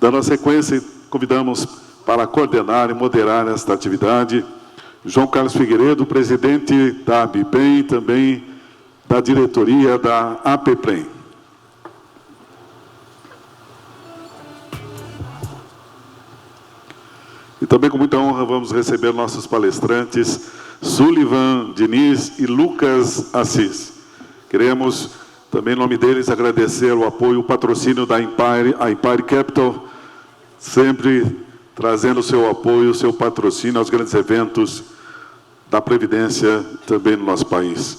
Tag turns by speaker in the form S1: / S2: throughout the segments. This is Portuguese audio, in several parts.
S1: Dando a sequência, convidamos para coordenar e moderar esta atividade João Carlos Figueiredo, presidente da ABIPEM e também da diretoria da APPREM. E também com muita honra vamos receber nossos palestrantes Sullivan Diniz e Lucas Assis. Queremos também, em nome deles, agradecer o apoio, o patrocínio da Empire Capital, sempre trazendo o seu apoio, o seu patrocínio aos grandes eventos da Previdência também no nosso país.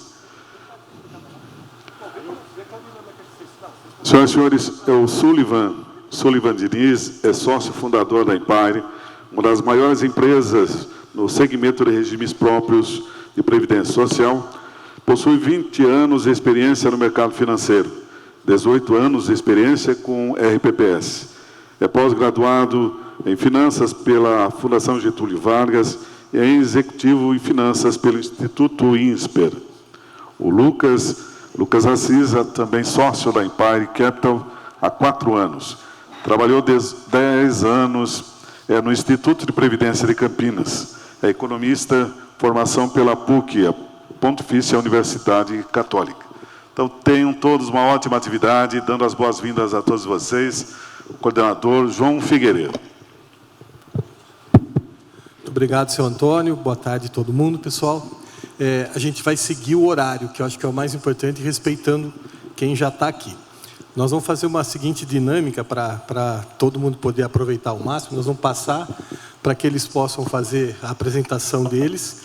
S1: Senhoras e senhores, o Sullivan Diniz é sócio fundador da Empire, uma das maiores empresas no segmento de regimes próprios de Previdência Social. Possui 20 anos de experiência no mercado financeiro, 18 anos de experiência com RPPS. É pós-graduado em Finanças pela Fundação Getúlio Vargas e é executivo em Finanças pelo Instituto INSPER. O Lucas Assis, também sócio da Empire Capital há 4 anos. Trabalhou 10 anos no Instituto de Previdência de Campinas. É economista, formação pela PUC, a Pontifícia Universidade Católica. Então, tenham todos uma ótima atividade, dando as boas-vindas a todos vocês, o coordenador João Figueiredo.
S2: Muito obrigado, senhor Antônio. Boa tarde a todo mundo, pessoal. A gente vai seguir o horário, que eu acho que é o mais importante, respeitando quem já está aqui. Nós vamos fazer uma seguinte dinâmica para todo mundo poder aproveitar ao máximo. Nós vamos passar para que eles possam fazer a apresentação deles.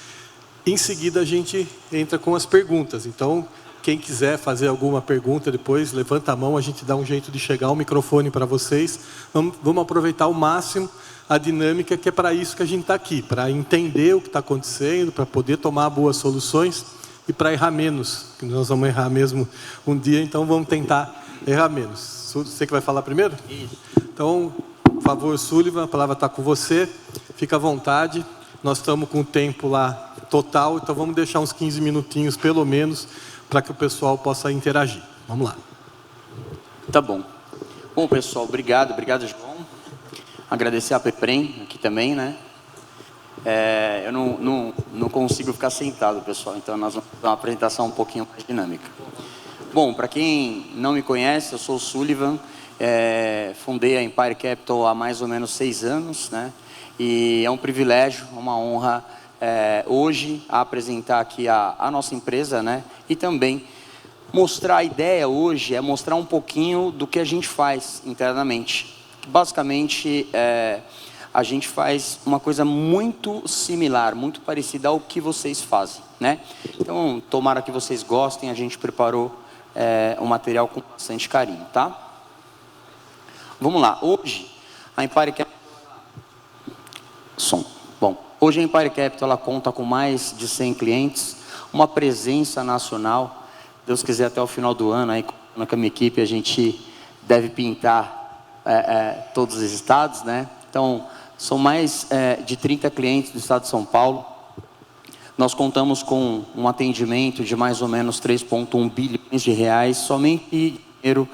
S2: Em seguida, a gente entra com as perguntas. Então, quem quiser fazer alguma pergunta depois, levanta a mão, a gente dá um jeito de chegar ao microfone para vocês. Vamos aproveitar ao máximo a dinâmica, que é para isso que a gente está aqui, para entender o que está acontecendo, para poder tomar boas soluções e para errar menos, que nós vamos errar mesmo um dia, então vamos tentar errar menos. Você que vai falar primeiro? Isso. Então, por favor, Sullivan, a palavra está com você, fica à vontade. Nós estamos com o tempo lá total, então vamos deixar uns 15 minutinhos, pelo menos, para que o pessoal possa interagir. Vamos lá.
S3: Tá bom. Bom, pessoal, obrigado, João. Agradecer a APPREM aqui também, né? Eu não consigo ficar sentado, pessoal, então nós vamos fazer uma apresentação um pouquinho mais dinâmica. Bom, para quem não me conhece, eu sou o Sullivan, fundei a Empire Capital há mais ou menos 6 anos, né? E é um privilégio, uma honra hoje apresentar aqui a nossa empresa, né? E também mostrar a ideia hoje, mostrar um pouquinho do que a gente faz internamente. Basicamente, a gente faz uma coisa muito similar, muito parecida ao que vocês fazem, né? Então, tomara que vocês gostem, a gente preparou um material com bastante carinho, tá? Vamos lá, hoje a Empire Capital... Hoje a Empire Capital ela conta com mais de 100 clientes, uma presença nacional. Deus quiser, até o final do ano, aí, com a minha equipe, a gente deve pintar todos os estados, né? Então, são mais de 30 clientes do estado de São Paulo. Nós contamos com um atendimento de mais ou menos 3,1 bilhões de reais, somente dinheiro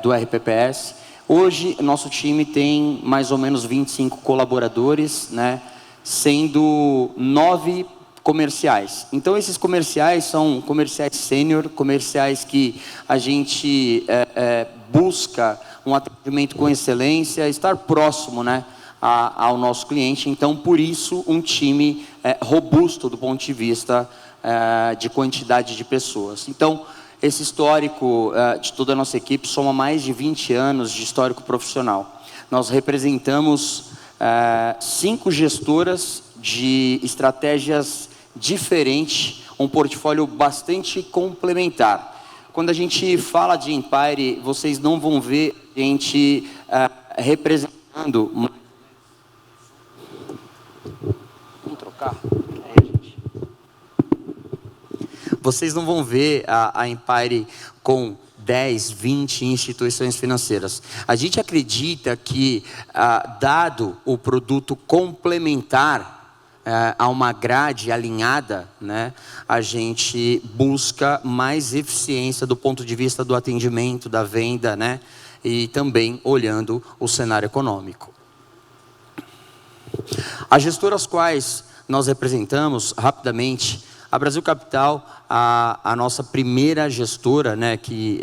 S3: do RPPS. Hoje, nosso time tem mais ou menos 25 colaboradores, né? Sendo 9 comerciais. Então, esses comerciais são comerciais sênior, comerciais que a gente busca um atendimento com excelência, estar próximo, né, ao nosso cliente. Então, por isso, um time robusto do ponto de vista de quantidade de pessoas. Então, esse histórico de toda a nossa equipe soma mais de 20 anos de histórico profissional. Nós representamos 5 gestoras de estratégias diferentes, um portfólio bastante complementar. Quando a gente fala de Empire, vocês não vão ver a gente representando... Vamos trocar? Vocês não vão ver a Empire com 10, 20 instituições financeiras. A gente acredita que, dado o produto complementar a uma grade alinhada, né, a gente busca mais eficiência do ponto de vista do atendimento, da venda, né, e também olhando o cenário econômico. As gestoras quais nós representamos, rapidamente, a Brasil Capital, a nossa primeira gestora, né, que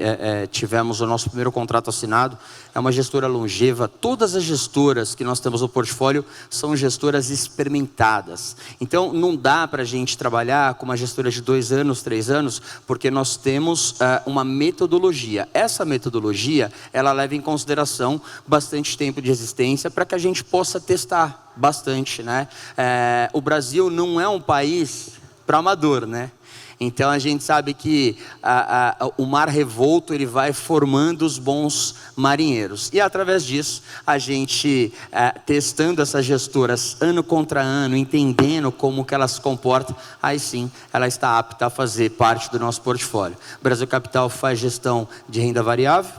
S3: tivemos o nosso primeiro contrato assinado, é uma gestora longeva. Todas as gestoras que nós temos no portfólio são gestoras experimentadas. Então, não dá para a gente trabalhar com uma gestora de 2 anos, 3 anos, porque nós temos uma metodologia. Essa metodologia, ela leva em consideração bastante tempo de existência para que a gente possa testar bastante, né? O Brasil não é um país para amador, né? Então a gente sabe que o mar revolto ele vai formando os bons marinheiros. E através disso, a gente testando essas gestoras ano contra ano, entendendo como que elas se comportam, aí sim ela está apta a fazer parte do nosso portfólio. Brasil Capital faz gestão de renda variável,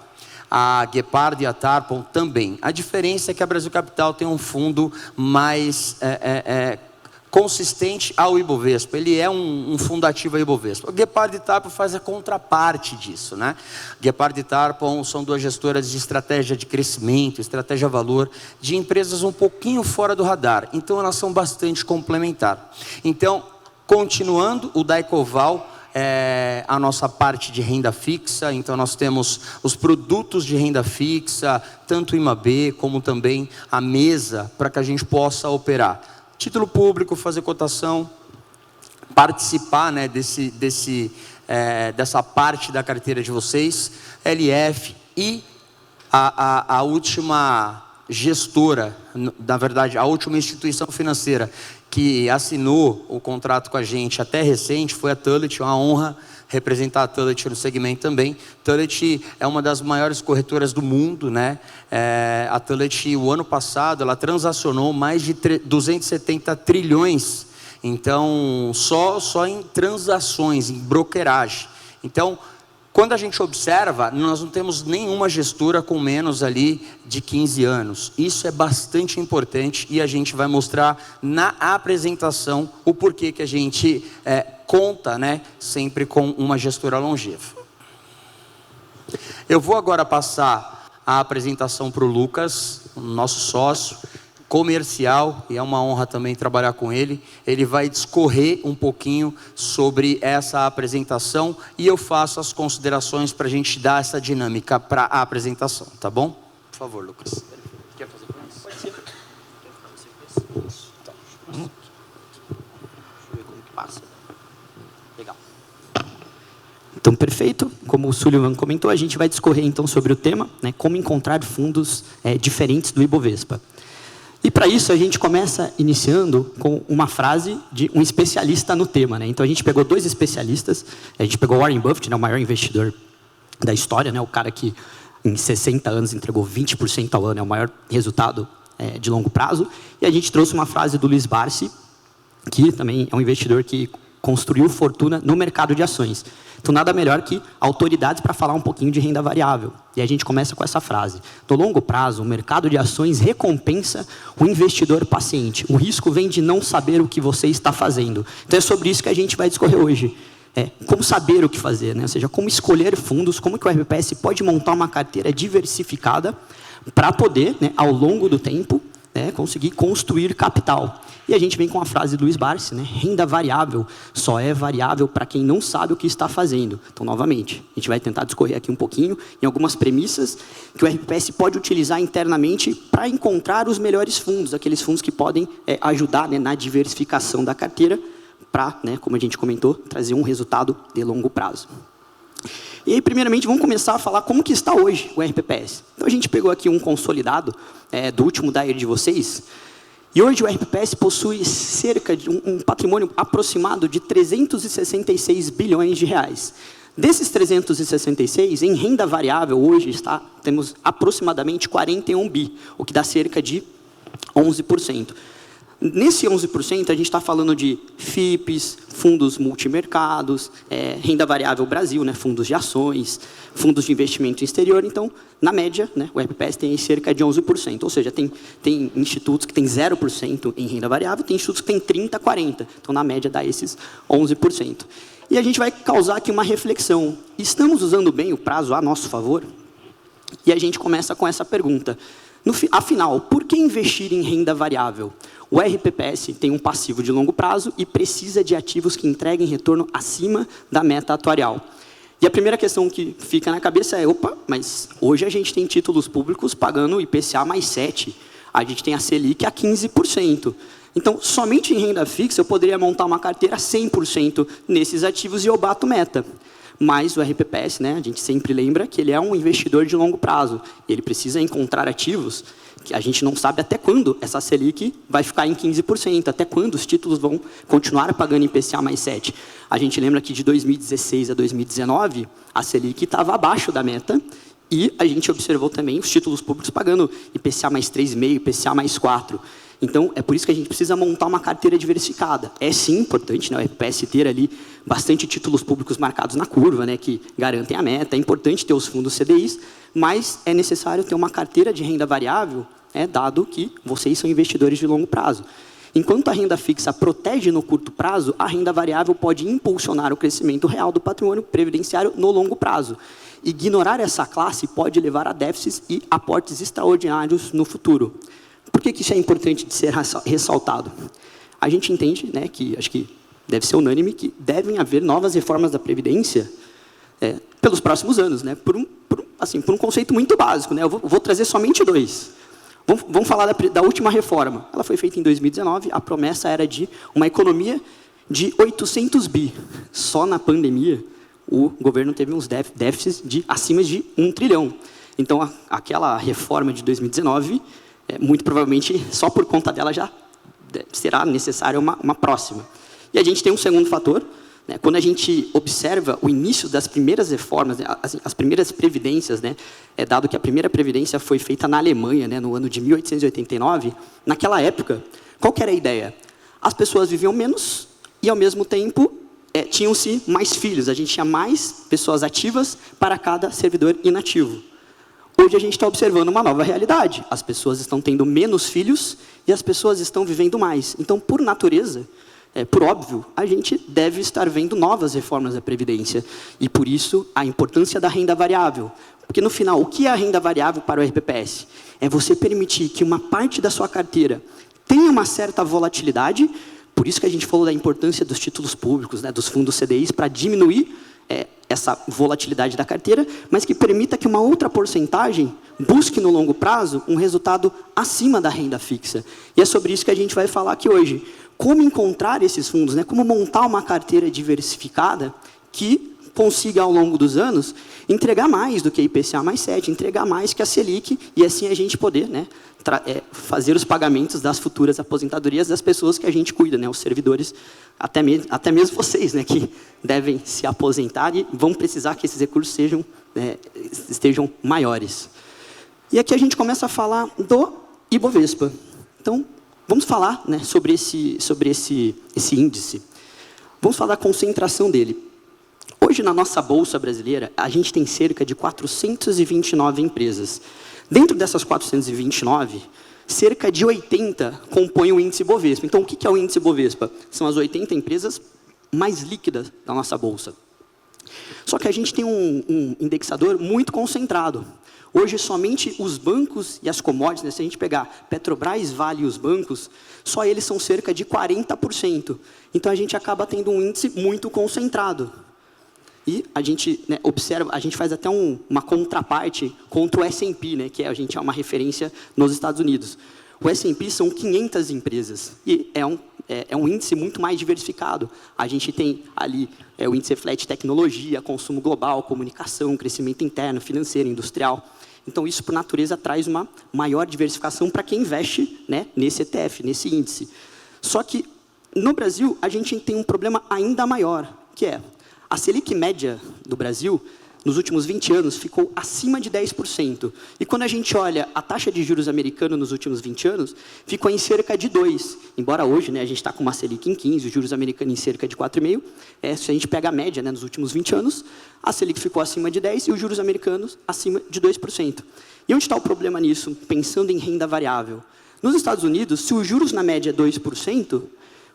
S3: a Gepard e a Tarpon também. A diferença é que a Brasil Capital tem um fundo mais consistente ao Ibovespa. Ele é um fundo ativo ao Ibovespa. O Gepard e Tarpon faz a contraparte disso, né? Gepard e Tarpon são 2 gestoras de estratégia de crescimento, estratégia valor, de empresas um pouquinho fora do radar. Então, elas são bastante complementares. Então, continuando, o Daicoval é a nossa parte de renda fixa. Então, nós temos os produtos de renda fixa, tanto o IMAB, como também a mesa, para que a gente possa operar título público, fazer cotação, participar, né, dessa parte da carteira de vocês, LF e a última gestora, na verdade, a última instituição financeira que assinou o contrato com a gente até recente foi a Tullet. É uma honra representar a Tullet no segmento também. Tullet é uma das maiores corretoras do mundo, né? A Tullet, o ano passado, ela transacionou mais de 270 trilhões. Então, só em transações, em brokeragem. Então, quando a gente observa, nós não temos nenhuma gestora com menos ali de 15 anos. Isso é bastante importante e a gente vai mostrar na apresentação o porquê que a gente conta, né, sempre com uma gestora longeva. Eu vou agora passar a apresentação para o Lucas, nosso sócio comercial, e é uma honra também trabalhar com ele. Ele vai discorrer um pouquinho sobre essa apresentação e eu faço as considerações para a gente dar essa dinâmica para a apresentação, tá bom? Por favor, Lucas. Quer fazer para nós? Pode ser. Tá. Deixa eu ver como que passa. Legal.
S4: Então, perfeito. Como o Sullivan comentou, a gente vai discorrer então sobre o tema, né, como encontrar fundos diferentes do Ibovespa. E para isso a gente começa iniciando com uma frase de um especialista no tema, né? Então a gente pegou 2 especialistas, a gente pegou Warren Buffett, né, o maior investidor da história, né, o cara que em 60 anos entregou 20% ao ano, é o maior resultado de longo prazo, e a gente trouxe uma frase do Luiz Barsi, que também é um investidor que construiu fortuna no mercado de ações. Então, nada melhor que autoridades para falar um pouquinho de renda variável. E a gente começa com essa frase. No longo prazo, o mercado de ações recompensa o investidor paciente. O risco vem de não saber o que você está fazendo. Então, é sobre isso que a gente vai discorrer hoje. Como saber o que fazer, né? Ou seja, como escolher fundos, como que o RPPS pode montar uma carteira diversificada para poder, né, ao longo do tempo, né, conseguir construir capital. E a gente vem com a frase do Luiz Barsi, né? Renda variável só é variável para quem não sabe o que está fazendo. Então, novamente, a gente vai tentar discorrer aqui um pouquinho em algumas premissas que o RPPS pode utilizar internamente para encontrar os melhores fundos, aqueles fundos que podem ajudar, né, na diversificação da carteira para, né, como a gente comentou, trazer um resultado de longo prazo. E aí, primeiramente, vamos começar a falar como que está hoje o RPPS. Então, a gente pegou aqui um consolidado do último DAIR de vocês. E hoje o RPPS possui cerca de um patrimônio aproximado de 366 bilhões de reais. Desses 366, em renda variável, hoje temos aproximadamente 41 bi, o que dá cerca de 11%. Nesse 11%, a gente está falando de FIPs, fundos multimercados, renda variável Brasil, né, fundos de ações, fundos de investimento exterior. Então, na média, né, o RPPS tem cerca de 11%. Ou seja, tem institutos que têm 0% em renda variável, tem institutos que têm 30%, 40%. Então, na média, dá esses 11%. E a gente vai causar aqui uma reflexão. Estamos usando bem o prazo a nosso favor? E a gente começa com essa pergunta. Afinal, por que investir em renda variável? O RPPS tem um passivo de longo prazo e precisa de ativos que entreguem retorno acima da meta atuarial. E a primeira questão que fica na cabeça é, opa, mas hoje a gente tem títulos públicos pagando IPCA mais 7%. A gente tem a Selic a 15%. Então, somente em renda fixa eu poderia montar uma carteira 100% nesses ativos e eu bato meta. Mas o RPPS, né, a gente sempre lembra que ele é um investidor de longo prazo. E ele precisa encontrar ativos que a gente não sabe até quando essa Selic vai ficar em 15%, até quando os títulos vão continuar pagando IPCA mais 7%. A gente lembra que de 2016 a 2019, a Selic estava abaixo da meta, e a gente observou também os títulos públicos pagando IPCA mais 3,5%, IPCA mais 4%. Então, é por isso que a gente precisa montar uma carteira diversificada. É sim importante, né, o RPPS ter ali bastante títulos públicos marcados na curva, né, que garantem a meta. É importante ter os fundos CDIs, mas é necessário ter uma carteira de renda variável, dado que vocês são investidores de longo prazo. Enquanto a renda fixa protege no curto prazo, a renda variável pode impulsionar o crescimento real do patrimônio previdenciário no longo prazo. Ignorar essa classe pode levar a déficits e aportes extraordinários no futuro. Por que isso é importante de ser ressaltado? A gente entende, né, que acho que deve ser unânime, que devem haver novas reformas da Previdência pelos próximos anos, né, por um conceito muito básico. Né, eu vou trazer somente 2. Vamos falar da última reforma. Ela foi feita em 2019, a promessa era de uma economia de 800 bi. Só na pandemia, o governo teve uns déficits acima de 1 trilhão. Então, aquela reforma de 2019, muito provavelmente, só por conta dela já será necessária uma próxima. E a gente tem um segundo fator, né, quando a gente observa o início das primeiras reformas, né, as primeiras previdências, né, dado que a primeira previdência foi feita na Alemanha, né, no ano de 1889, naquela época, qual que era a ideia? As pessoas viviam menos e, ao mesmo tempo, tinham-se mais filhos. A gente tinha mais pessoas ativas para cada servidor inativo. Hoje a gente está observando uma nova realidade. As pessoas estão tendo menos filhos e as pessoas estão vivendo mais. Então, por natureza, por óbvio, a gente deve estar vendo novas reformas da Previdência. E, por isso, a importância da renda variável. Porque, no final, o que é a renda variável para o RPPS? É você permitir que uma parte da sua carteira tenha uma certa volatilidade. Por isso que a gente falou da importância dos títulos públicos, né, dos fundos CDIs, para diminuir essa volatilidade da carteira, mas que permita que uma outra porcentagem busque no longo prazo um resultado acima da renda fixa. E é sobre isso que a gente vai falar aqui hoje. Como encontrar esses fundos, né? Como montar uma carteira diversificada que consiga, ao longo dos anos, entregar mais do que a IPCA mais 7, entregar mais que a Selic, e assim a gente poder, né, fazer os pagamentos das futuras aposentadorias das pessoas que a gente cuida, né, os servidores, até mesmo vocês, né, que devem se aposentar e vão precisar que esses recursos estejam maiores. E aqui a gente começa a falar do Ibovespa. Então, vamos falar, né, sobre esse índice. Vamos falar da concentração dele. Hoje, na nossa Bolsa Brasileira, a gente tem cerca de 429 empresas. Dentro dessas 429, cerca de 80 compõem o índice Bovespa. Então, o que é o índice Bovespa? São as 80 empresas mais líquidas da nossa Bolsa. Só que a gente tem um indexador muito concentrado. Hoje, somente os bancos e as commodities, né, se a gente pegar Petrobras, Vale e os bancos, só eles são cerca de 40%. Então, a gente acaba tendo um índice muito concentrado. E a gente, né, observa, a gente faz até uma contraparte contra o S&P, né, que a gente é uma referência nos Estados Unidos. O S&P são 500 empresas e é um índice muito mais diversificado. A gente tem ali, o índice reflete tecnologia, consumo global, comunicação, crescimento interno, financeiro, industrial. Então, isso, por natureza, traz uma maior diversificação para quem investe, né, nesse ETF, nesse índice. Só que, no Brasil, a gente tem um problema ainda maior, que é a Selic média do Brasil, nos últimos 20 anos, ficou acima de 10%. E quando a gente olha a taxa de juros americana nos últimos 20 anos, ficou em cerca de 2%. Embora hoje, né, a gente está com uma Selic em 15%, os juros americanos em cerca de 4,5%. Se a gente pega a média, né, nos últimos 20 anos, a Selic ficou acima de 10% e os juros americanos acima de 2%. E onde está o problema nisso? Pensando em renda variável. Nos Estados Unidos, se os juros na média é 2%,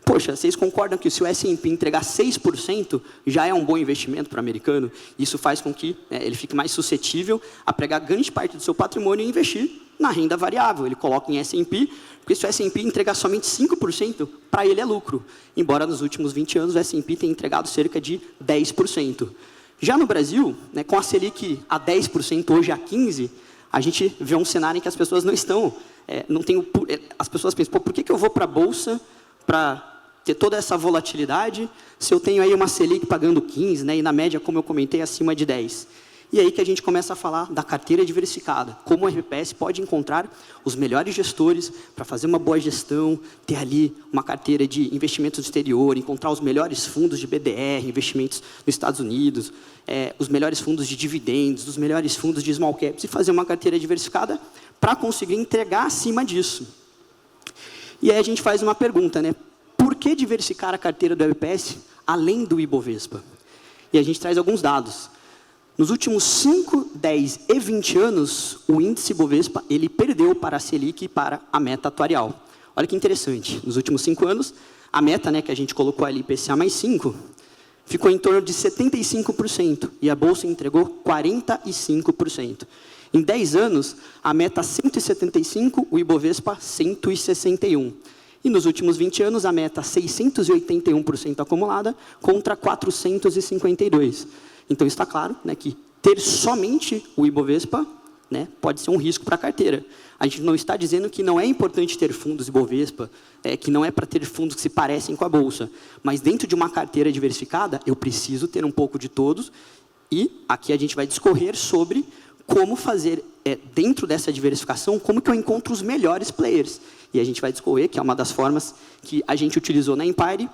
S4: Poxa, vocês concordam que se o S&P entregar 6% já é um bom investimento para o americano? Isso faz com que ele fique mais suscetível a pegar grande parte do seu patrimônio e investir na renda variável. Ele coloca em S&P, porque se o S&P entregar somente 5%, para ele é lucro. Embora nos últimos 20 anos o S&P tenha entregado cerca de 10%. Já no Brasil, com a Selic a 10%, hoje a 15%, a gente vê um cenário em que as pessoas não estão... as pessoas pensam, por que eu vou para a Bolsa para ter toda essa volatilidade, se eu tenho aí uma Selic pagando 15, e na média, como eu comentei, acima de 10. E aí que a gente começa a falar da carteira diversificada, como o RPPS pode encontrar os melhores gestores para fazer uma boa gestão, ter ali uma carteira de investimentos no exterior, encontrar os melhores fundos de BDR, investimentos nos Estados Unidos, os melhores fundos de dividendos, os melhores fundos de small caps, e fazer uma carteira diversificada para conseguir entregar acima disso. E aí a gente faz uma pergunta, por que diversificar a carteira do RPPS além do Ibovespa? E a gente traz alguns dados. Nos últimos 5, 10 e 20 anos, o índice Ibovespa ele perdeu para a Selic e para a meta atuarial. Olha que interessante, nos últimos 5 anos, a meta que a gente colocou ali, IPCA mais 5, ficou em torno de 75%, e a Bolsa entregou 45%. Em 10 anos, a meta 175, o Ibovespa 161. E nos últimos 20 anos, a meta 681% acumulada contra 452%. Então, está claro que ter somente o Ibovespa pode ser um risco para a carteira. A gente não está dizendo que não é importante ter fundos Ibovespa, que não é para ter fundos que se parecem com a Bolsa. Mas dentro de uma carteira diversificada, eu preciso ter um pouco de todos. E aqui a gente vai discorrer sobre como fazer, dentro dessa diversificação, como que eu encontro os melhores players. E a gente vai discorrer, que é uma das formas que a gente utilizou na Empire,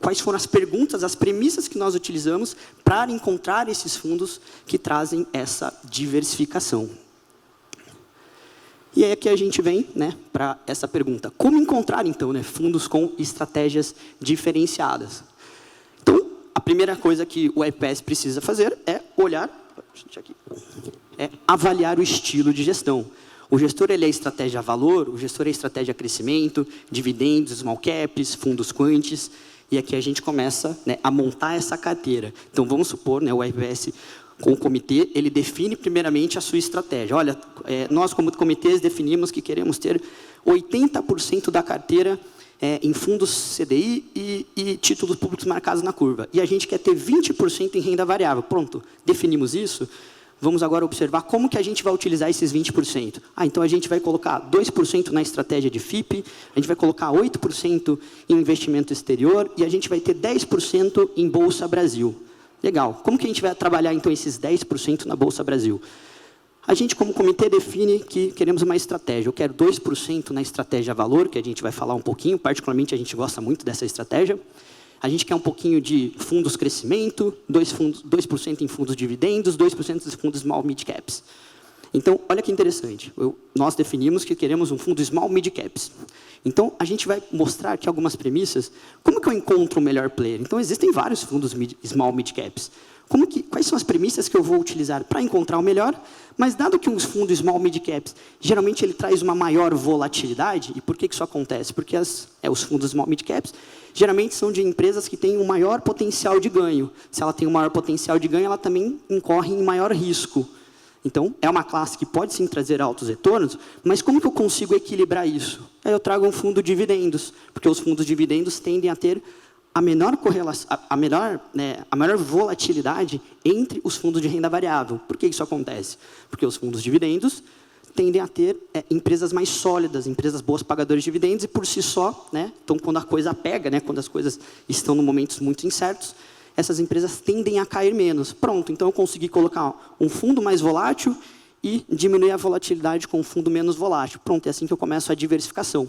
S4: quais foram as perguntas, as premissas que nós utilizamos para encontrar esses fundos que trazem essa diversificação. E aí aqui a gente vem para essa pergunta. Como encontrar, então, fundos com estratégias diferenciadas? Então, a primeira coisa que o RPPS precisa fazer é olhar, avaliar o estilo de gestão. O gestor ele é estratégia valor, o gestor é estratégia crescimento, dividendos, small caps, fundos quantis, e aqui a gente começa a montar essa carteira. Então, vamos supor, o RPPS, com o comitê, ele define primeiramente a sua estratégia. Olha, nós como comitês definimos que queremos ter 80% da carteira em fundos CDI e títulos públicos marcados na curva. E a gente quer ter 20% em renda variável. Pronto, definimos isso. Vamos agora observar como que a gente vai utilizar esses 20%. Então, a gente vai colocar 2% na estratégia de FIP, a gente vai colocar 8% em investimento exterior e a gente vai ter 10% em Bolsa Brasil. Legal. Como que a gente vai trabalhar, então, esses 10% na Bolsa Brasil? A gente, como comitê, define que queremos uma estratégia. Eu quero 2% na estratégia valor, que a gente vai falar um pouquinho, particularmente a gente gosta muito dessa estratégia. A gente quer um pouquinho de fundos crescimento, 2% em fundos dividendos, 2% em fundos small mid caps. Então, olha que interessante. Nós definimos que queremos um fundo small mid caps. Então, a gente vai mostrar aqui algumas premissas. Como que eu encontro o melhor player? Então, existem vários fundos small mid caps. Quais são as premissas que eu vou utilizar para encontrar o melhor? Mas, dado que um fundo small mid caps, geralmente ele traz uma maior volatilidade, e por que isso acontece? Porque os fundos small mid caps, geralmente são de empresas que têm um maior potencial de ganho. Se ela tem um maior potencial de ganho, ela também incorre em maior risco. Então, é uma classe que pode sim trazer altos retornos, mas como que eu consigo equilibrar isso? Aí eu trago um fundo de dividendos, porque os fundos de dividendos tendem a ter a menor correlação, a maior volatilidade entre os fundos de renda variável. Por que isso acontece? Porque os fundos de dividendos tendem a ter empresas mais sólidas, empresas boas pagadoras de dividendos, e por si só, então quando a coisa pega, quando as coisas estão em momentos muito incertos, essas empresas tendem a cair menos. Pronto, então eu consegui colocar um fundo mais volátil e diminuir a volatilidade com um fundo menos volátil. Pronto, é assim que eu começo a diversificação.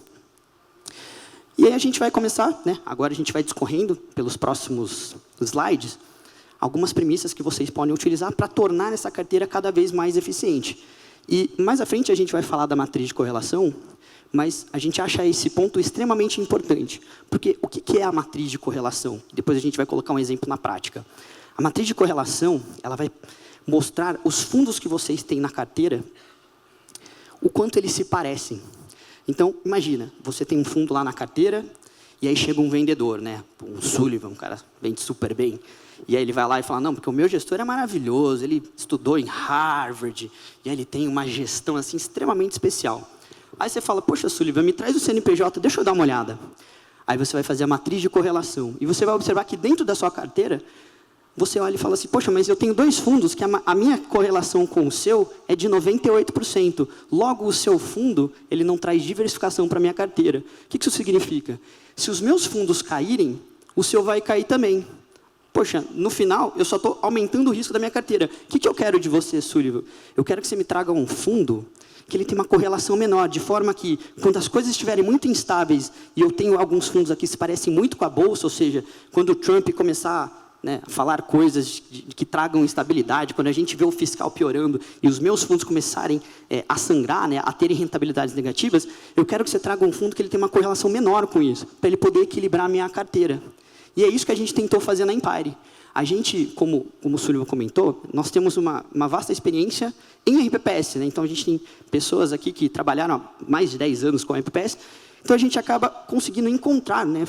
S4: E aí a gente vai começar, agora a gente vai discorrendo pelos próximos slides, algumas premissas que vocês podem utilizar para tornar essa carteira cada vez mais eficiente. E mais à frente a gente vai falar da matriz de correlação, mas a gente acha esse ponto extremamente importante. Porque o que é a matriz de correlação? Depois a gente vai colocar um exemplo na prática. A matriz de correlação, ela vai mostrar os fundos que vocês têm na carteira, o quanto eles se parecem. Então, imagina, você tem um fundo lá na carteira E aí chega um vendedor, né? Um Sullivan, um cara vende super bem. E aí ele vai lá e fala, não, porque o meu gestor é maravilhoso, ele estudou em Harvard, e aí ele tem uma gestão assim, extremamente especial. Aí você fala, poxa, Sullivan, me traz o CNPJ, deixa eu dar uma olhada. Aí você vai fazer a matriz de correlação. E você vai observar que dentro da sua carteira, você olha e fala assim, poxa, mas eu tenho 2 fundos que a minha correlação com o seu é de 98%. Logo, o seu fundo, ele não traz diversificação para a minha carteira. O que isso significa? Se os meus fundos caírem, o seu vai cair também. Poxa, no final, eu só estou aumentando o risco da minha carteira. O que eu quero de você, Sullivan? Eu quero que você me traga um fundo que ele tem uma correlação menor, de forma que, quando as coisas estiverem muito instáveis, e eu tenho alguns fundos aqui que se parecem muito com a Bolsa, ou seja, quando o Trump começar, né, a falar coisas que tragam instabilidade, quando a gente vê o fiscal piorando e os meus fundos começarem a sangrar, né, a terem rentabilidades negativas, eu quero que você traga um fundo que ele tenha uma correlação menor com isso, para ele poder equilibrar a minha carteira. E é isso que a gente tentou fazer na Empire. A gente, como o Sullivan comentou, nós temos uma vasta experiência em RPPS. Né? Então, a gente tem pessoas aqui que trabalharam há mais de 10 anos com a RPPS. Então, a gente acaba conseguindo encontrar, né,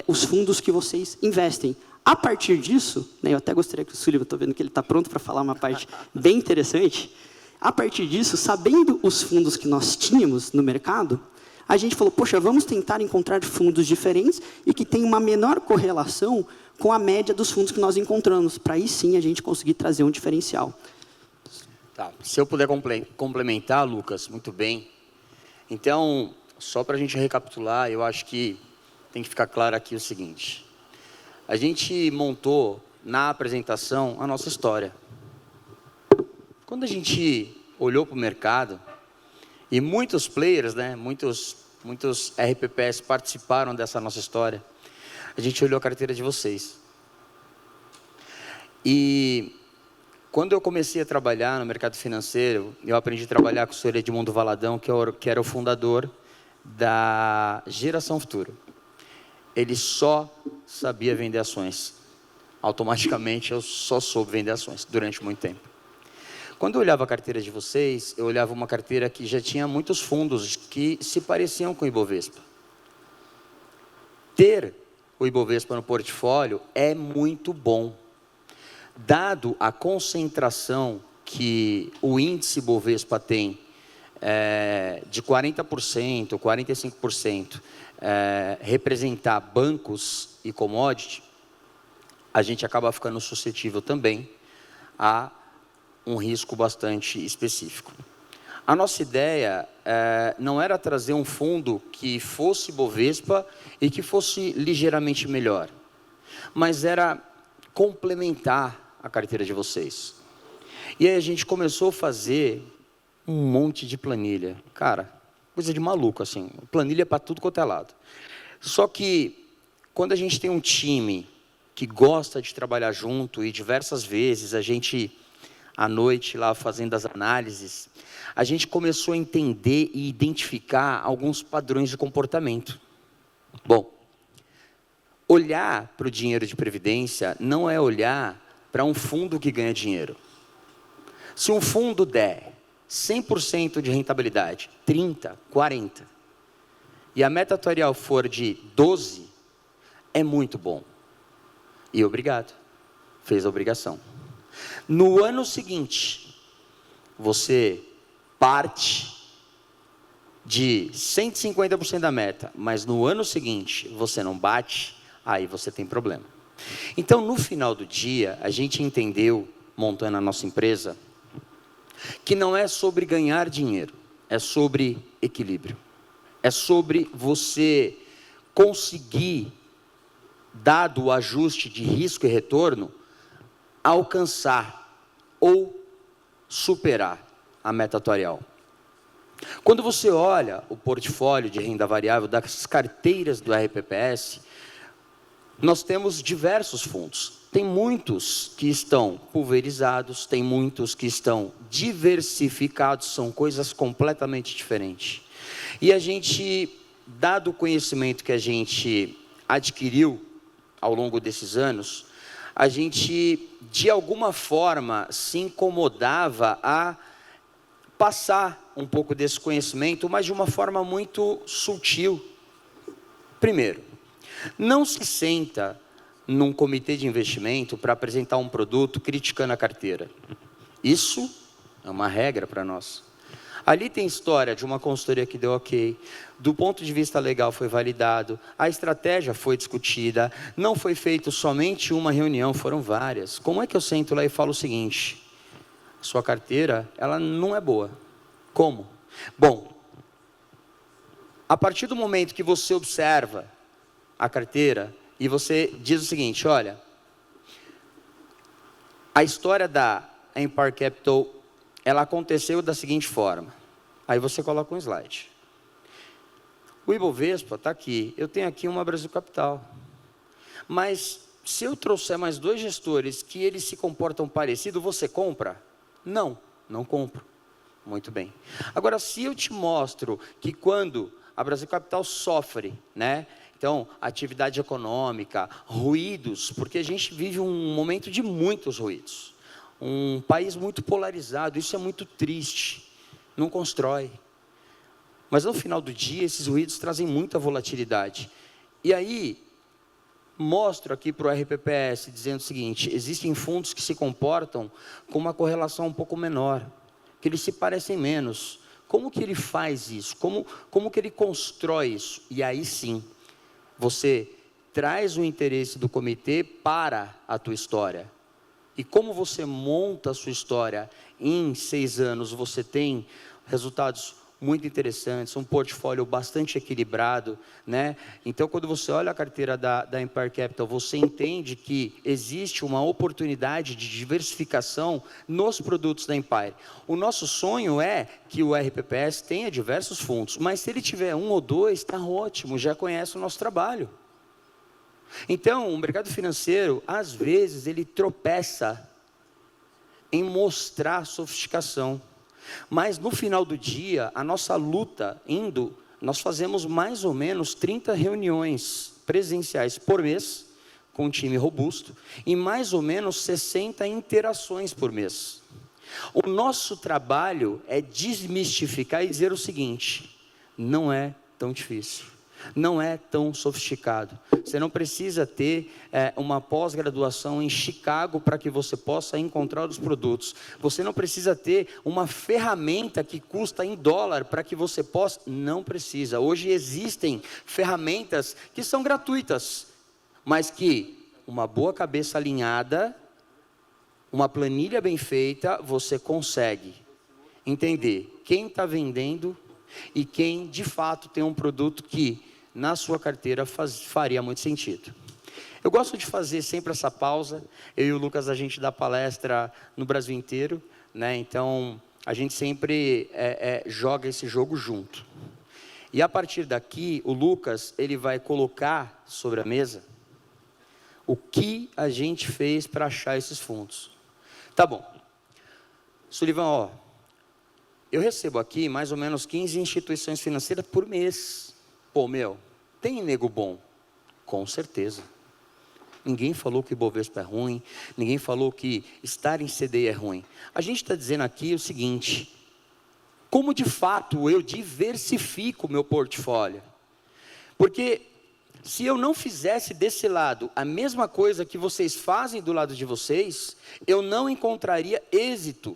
S4: os fundos que vocês investem. A partir disso, né, eu até gostaria que o Sullivan, estou vendo que ele está pronto para falar uma parte bem interessante. A partir disso, sabendo os fundos que nós tínhamos no mercado, a gente falou, poxa, vamos tentar encontrar fundos diferentes e que tenham uma menor correlação com a média dos fundos que nós encontramos, para aí sim a gente conseguir trazer um diferencial.
S3: Tá. Se eu puder complementar, Lucas, muito bem. Então, só para a gente recapitular, eu acho que tem que ficar claro aqui o seguinte. A gente montou na apresentação a nossa história. Quando a gente olhou para o mercado, e muitos players, né, muitos RPPS participaram dessa nossa história, a gente olhou a carteira de vocês. E quando eu comecei a trabalhar no mercado financeiro, eu aprendi a trabalhar com o senhor Edmundo Valadão, que era o fundador da Geração Futuro. Ele só sabia vender ações. Automaticamente eu só soube vender ações durante muito tempo. Quando eu olhava a carteira de vocês, eu olhava uma carteira que já tinha muitos fundos que se pareciam com o Ibovespa. Ter o Ibovespa no portfólio é muito bom. Dado a concentração que o índice Ibovespa tem, de 40%, 45%, representar bancos e commodity, a gente acaba ficando suscetível também a um risco bastante específico. A nossa ideia não era trazer um fundo que fosse Bovespa e que fosse ligeiramente melhor, mas era complementar a carteira de vocês. E aí a gente começou a fazer um monte de planilha. Cara, coisa de maluco, assim. Planilha para tudo quanto é lado. Só que, quando a gente tem um time que gosta de trabalhar junto, e diversas vezes a gente, à noite, lá fazendo as análises, a gente começou a entender e identificar alguns padrões de comportamento. Bom, olhar para o dinheiro de previdência não é olhar para um fundo que ganha dinheiro. Se um fundo der 100% de rentabilidade, 30%, 40%, e a meta atuarial for de 12%, é muito bom. E obrigado, fez a obrigação. No ano seguinte, você parte de 150% da meta, mas no ano seguinte você não bate, aí você tem problema. Então, no final do dia, a gente entendeu, montando a nossa empresa, que não é sobre ganhar dinheiro, é sobre equilíbrio. É sobre você conseguir, dado o ajuste de risco e retorno, alcançar ou superar a meta atuarial. Quando você olha o portfólio de renda variável das carteiras do RPPS, nós temos diversos fundos. Tem muitos que estão pulverizados, tem muitos que estão diversificados, são coisas completamente diferentes. E a gente, dado o conhecimento que a gente adquiriu ao longo desses anos, a gente, de alguma forma, se incomodava a passar um pouco desse conhecimento, mas de uma forma muito sutil. Primeiro, Não se senta num comitê de investimento para apresentar um produto criticando a carteira. Isso é uma regra para nós. Ali tem história de uma consultoria que deu ok, do ponto de vista legal foi validado, a estratégia foi discutida, não foi feito somente uma reunião, foram várias. Como é que eu sento lá e falo o seguinte, sua carteira, ela não é boa. Como? Bom, a partir do momento que você observa a carteira e você diz o seguinte, olha, a história da Empire Capital, ela aconteceu da seguinte forma. Aí você coloca um slide. O Ibovespa está aqui. Eu tenho aqui uma Brasil Capital. Mas se eu trouxer mais 2 gestores que eles se comportam parecido, você compra? Não, não compro. Muito bem. Agora, se eu te mostro que quando a Brasil Capital sofre, né? Então, atividade econômica, ruídos, porque a gente vive um momento de muitos ruídos. Um país muito polarizado, isso é muito triste, não constrói. Mas no final do dia, esses ruídos trazem muita volatilidade. E aí, mostro aqui para o RPPS, dizendo o seguinte, existem fundos que se comportam com uma correlação um pouco menor, que eles se parecem menos. Como que ele faz isso? Como que ele constrói isso? E aí sim, você traz o interesse do comitê para a tua história. E como você monta a sua história em 6 anos, você tem resultados muito interessantes, um portfólio bastante equilibrado, né? Então, quando você olha a carteira da Empire Capital, você entende que existe uma oportunidade de diversificação nos produtos da Empire. O nosso sonho é que o RPPS tenha diversos fundos, mas se ele tiver 1 ou 2, está ótimo, já conhece o nosso trabalho. Então, o mercado financeiro, às vezes, ele tropeça em mostrar sofisticação. Mas, no final do dia, a nossa luta nós fazemos mais ou menos 30 reuniões presenciais por mês, com um time robusto, e mais ou menos 60 interações por mês. O nosso trabalho é desmistificar e dizer o seguinte, não é tão difícil. Não é tão sofisticado. Você não precisa ter uma pós-graduação em Chicago para que você possa encontrar os produtos. Você não precisa ter uma ferramenta que custa em dólar para que você possa... Não precisa. Hoje existem ferramentas que são gratuitas, mas que uma boa cabeça alinhada, uma planilha bem feita, você consegue entender quem está vendendo e quem de fato tem um produto que na sua carteira faria muito sentido. Eu gosto de fazer sempre essa pausa, eu e o Lucas a gente dá palestra no Brasil inteiro, né? Então a gente sempre joga esse jogo junto. E a partir daqui o Lucas ele vai colocar sobre a mesa o que a gente fez para achar esses fundos. Tá bom, Sullivan, eu recebo aqui mais ou menos 15 instituições financeiras por mês. Pô, tem nego bom? Com certeza. Ninguém falou que o Ibovespa é ruim, ninguém falou que estar em CDI é ruim. A gente está dizendo aqui o seguinte, como de fato eu diversifico o meu portfólio? Porque se eu não fizesse desse lado a mesma coisa que vocês fazem do lado de vocês, eu não encontraria êxito.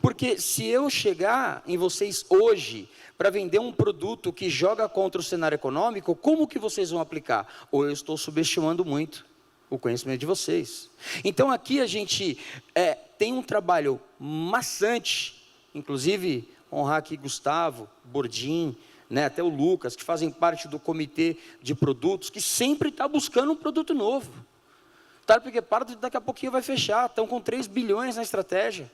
S3: Porque se eu chegar em vocês hoje para vender um produto que joga contra o cenário econômico, como que vocês vão aplicar? Ou eu estou subestimando muito o conhecimento de vocês. Então aqui a gente tem um trabalho maçante, inclusive honrar aqui Gustavo, Bordim, né, até o Lucas, que fazem parte do comitê de produtos, que sempre está buscando um produto novo. Tá? Porque daqui a pouquinho vai fechar, estão com 3 bilhões na estratégia.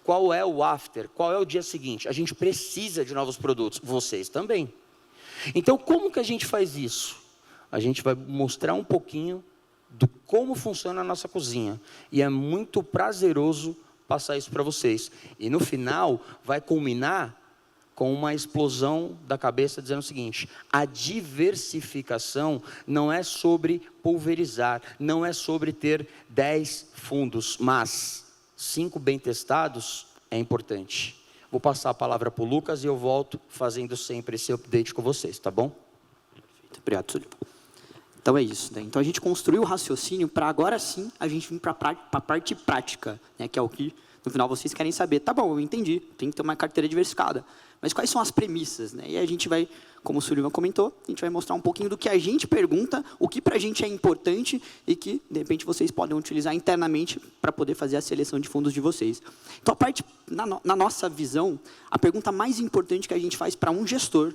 S3: Qual é o after? Qual é o dia seguinte? A gente precisa de novos produtos, vocês também. Então, como que a gente faz isso? A gente vai mostrar um pouquinho de como funciona a nossa cozinha. E é muito prazeroso passar isso para vocês. E no final, vai culminar com uma explosão da cabeça dizendo o seguinte, a diversificação não é sobre pulverizar, não é sobre ter 10 fundos, mas 5 bem testados é importante. Vou passar a palavra para o Lucas e eu volto fazendo sempre esse update com vocês, tá bom?
S4: Obrigado, Sullivan. Então é isso, né? Então a gente construiu o raciocínio para agora sim a gente vir para a parte prática, né? Que é o que no final vocês querem saber. Tá bom, eu entendi, tem que ter uma carteira diversificada. Mas quais são as premissas, né? E a gente vai, como o Sullivan comentou, a gente vai mostrar um pouquinho do que a gente pergunta, o que para a gente é importante e que, de repente, vocês podem utilizar internamente para poder fazer a seleção de fundos de vocês. Então, a parte, na nossa visão, a pergunta mais importante que a gente faz para um gestor,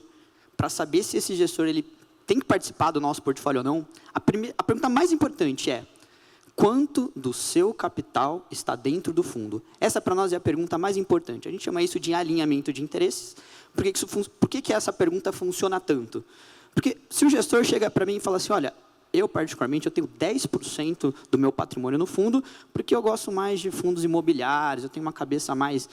S4: para saber se esse gestor ele tem que participar do nosso portfólio ou não, a pergunta mais importante é: quanto do seu capital está dentro do fundo? Essa, para nós, é a pergunta mais importante. A gente chama isso de alinhamento de interesses. Por que essa pergunta funciona tanto? Porque se o gestor chega para mim e fala assim, olha, eu, particularmente, eu tenho 10% do meu patrimônio no fundo, porque eu gosto mais de fundos imobiliários, eu tenho uma cabeça mais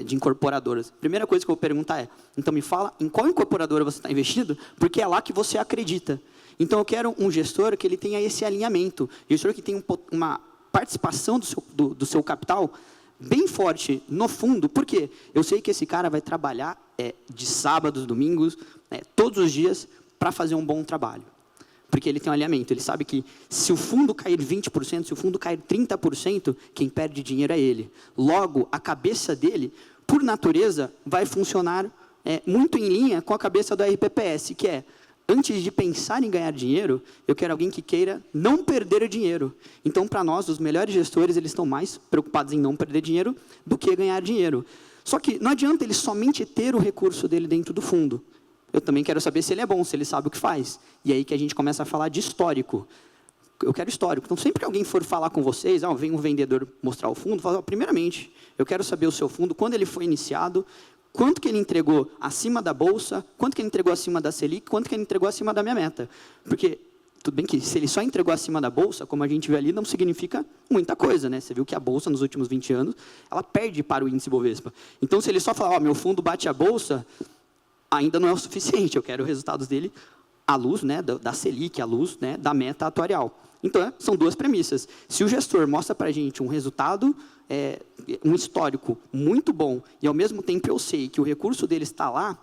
S4: de incorporadoras. A primeira coisa que eu vou perguntar é, então me fala em qual incorporadora você está investido, porque é lá que você acredita. Então, eu quero um gestor que ele tenha esse alinhamento, gestor que tenha uma participação do seu capital bem forte no fundo, porque eu sei que esse cara vai trabalhar de sábados, domingos, todos os dias, para fazer um bom trabalho. Porque ele tem um alinhamento, ele sabe que se o fundo cair 20%, se o fundo cair 30%, quem perde dinheiro é ele. Logo, a cabeça dele, por natureza, vai funcionar muito em linha com a cabeça do RPPS, que é, antes de pensar em ganhar dinheiro, eu quero alguém que queira não perder dinheiro. Então, para nós, os melhores gestores, eles estão mais preocupados em não perder dinheiro do que ganhar dinheiro. Só que não adianta ele somente ter o recurso dele dentro do fundo. Eu também quero saber se ele é bom, se ele sabe o que faz. E aí que a gente começa a falar de histórico. Eu quero histórico. Então, sempre que alguém for falar com vocês, vem um vendedor mostrar o fundo, fala, primeiramente, eu quero saber o seu fundo, quando ele foi iniciado, quanto que ele entregou acima da Bolsa, quanto que ele entregou acima da Selic, quanto que ele entregou acima da minha meta. Porque, tudo bem que se ele só entregou acima da Bolsa, como a gente vê ali, não significa muita coisa, né? Você viu que a Bolsa, nos últimos 20 anos, ela perde para o índice Bovespa. Então, se ele só falar, meu fundo bate a Bolsa, ainda não é o suficiente. Eu quero os resultados dele à luz, né, da Selic, à luz, né, da meta atuarial. Então, são duas premissas. Se o gestor mostra para a gente um resultado, um histórico muito bom, e ao mesmo tempo eu sei que o recurso dele está lá,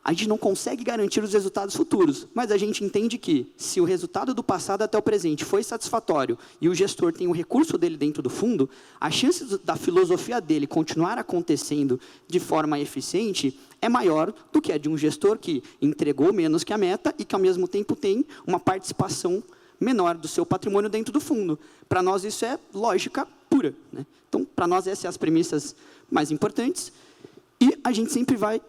S4: a gente não consegue garantir os resultados futuros, mas a gente entende que, se o resultado do passado até o presente foi satisfatório e o gestor tem o recurso dele dentro do fundo, a chance da filosofia dele continuar acontecendo de forma eficiente é maior do que a de um gestor que entregou menos que a meta e que, ao mesmo tempo, tem uma participação menor do seu patrimônio dentro do fundo. Para nós, isso é lógica pura, né? Então, para nós, essas são as premissas mais importantes. E a gente sempre vai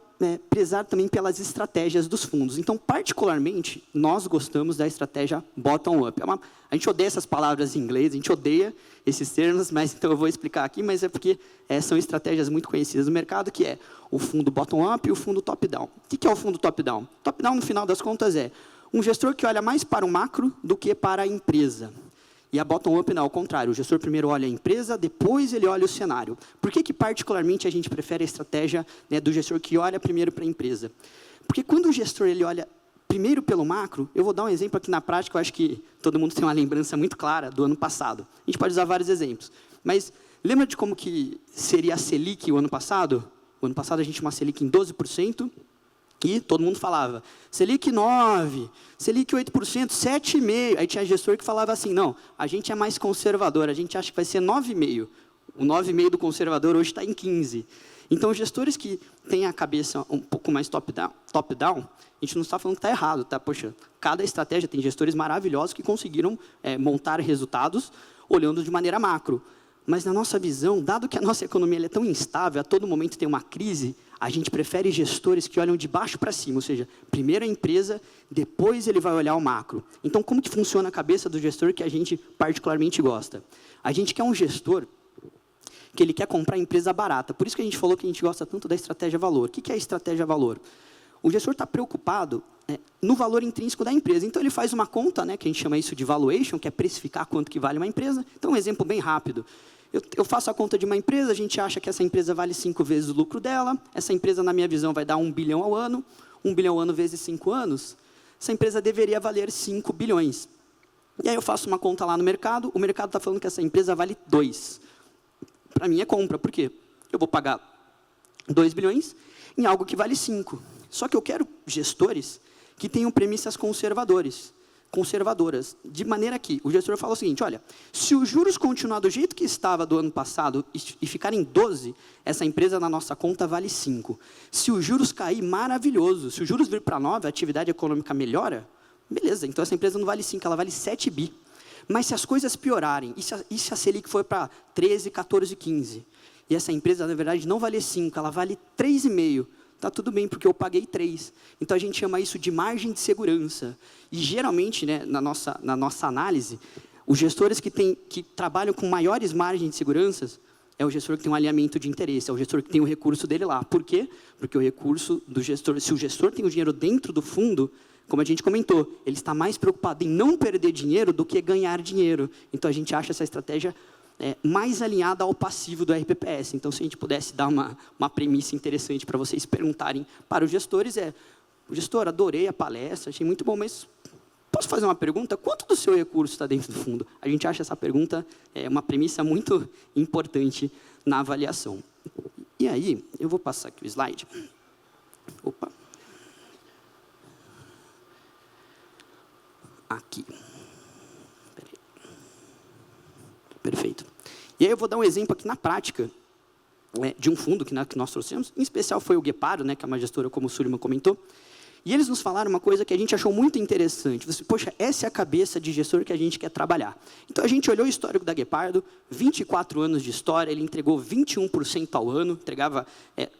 S4: prezar também pelas estratégias dos fundos. Então, particularmente, nós gostamos da estratégia bottom-up. A gente odeia essas palavras em inglês, a gente odeia esses termos, mas então eu vou explicar aqui, mas é porque são estratégias muito conhecidas no mercado, que é o fundo bottom-up e o fundo top-down. O que é o fundo top-down? Top-down, no final das contas, é um gestor que olha mais para o macro do que para a empresa. E a bottom-up não, ao contrário. O gestor primeiro olha a empresa, depois ele olha o cenário. Por que particularmente, a gente prefere a estratégia, né, do gestor que olha primeiro para a empresa? Porque quando o gestor ele olha primeiro pelo macro, eu vou dar um exemplo aqui na prática, eu acho que todo mundo tem uma lembrança muito clara do ano passado. A gente pode usar vários exemplos. Mas lembra de como que seria a Selic o ano passado? O ano passado a gente tinha uma Selic em 12%, e todo mundo falava, Selic 9%, Selic 8%, 7,5%. Aí tinha gestor que falava assim, não, a gente é mais conservador, a gente acha que vai ser 9,5%. O 9,5% do conservador hoje está em 15%. Então, gestores que têm a cabeça um pouco mais top-down, a gente não está falando que está errado, tá? Poxa, cada estratégia tem gestores maravilhosos que conseguiram montar resultados olhando de maneira macro. Mas, na nossa visão, dado que a nossa economia é tão instável, a todo momento tem uma crise, a gente prefere gestores que olham de baixo para cima, ou seja, primeiro a empresa, depois ele vai olhar o macro. Então, como que funciona a cabeça do gestor que a gente particularmente gosta? A gente quer um gestor que ele quer comprar empresa barata. Por isso que a gente falou que a gente gosta tanto da estratégia valor. O que é a estratégia valor? O gestor está preocupado no valor intrínseco da empresa. Então, ele faz uma conta, né, que a gente chama isso de valuation, que é precificar quanto que vale uma empresa. Então, um exemplo bem rápido. Eu faço a conta de uma empresa, a gente acha que essa empresa vale 5 vezes o lucro dela, essa empresa, na minha visão, vai dar 1 bilhão ao ano, 1 bilhão ao ano vezes 5 anos, essa empresa deveria valer 5 bilhões. E aí eu faço uma conta lá no mercado, o mercado está falando que essa empresa vale 2. Para mim é compra, por quê? Eu vou pagar 2 bilhões em algo que vale 5. Só que eu quero gestores que tenham premissas conservadoras. conservadoras, de maneira que o gestor fala o seguinte, olha, se os juros continuar do jeito que estava do ano passado e ficar em 12, essa empresa na nossa conta vale 5. Se os juros cair, maravilhoso. Se os juros vir para 9, a atividade econômica melhora, beleza, então essa empresa não vale 5, ela vale 7 bi. Mas se as coisas piorarem, e se a Selic for para 13, 14, 15, e essa empresa, na verdade, não vale 5, ela vale 3,5, está tudo bem, porque eu paguei 3. Então, a gente chama isso de margem de segurança. E, geralmente, né, na nossa análise, os gestores que trabalham com maiores margens de segurança é o gestor que tem um alinhamento de interesse, é o gestor que tem o recurso dele lá. Por quê? Porque o recurso do gestor, se o gestor tem o dinheiro dentro do fundo, como a gente comentou, ele está mais preocupado em não perder dinheiro do que ganhar dinheiro. Então, a gente acha essa estratégia mais alinhada ao passivo do RPPS. Então, se a gente pudesse dar uma premissa interessante para vocês perguntarem para os gestores, gestor, adorei a palestra, achei muito bom, mas posso fazer uma pergunta? Quanto do seu recurso está dentro do fundo? A gente acha essa pergunta uma premissa muito importante na avaliação. E aí, eu vou passar aqui o slide. Opa. Aqui. Perfeito. E aí eu vou dar um exemplo aqui na prática de um fundo que nós trouxemos. Em especial foi o Guepardo, né, que é uma gestora, como o Suleiman comentou. E eles nos falaram uma coisa que a gente achou muito interessante. Poxa, essa é a cabeça de gestor que a gente quer trabalhar. Então, a gente olhou o histórico da Guepardo, 24 anos de história, ele entregou 21% ao ano,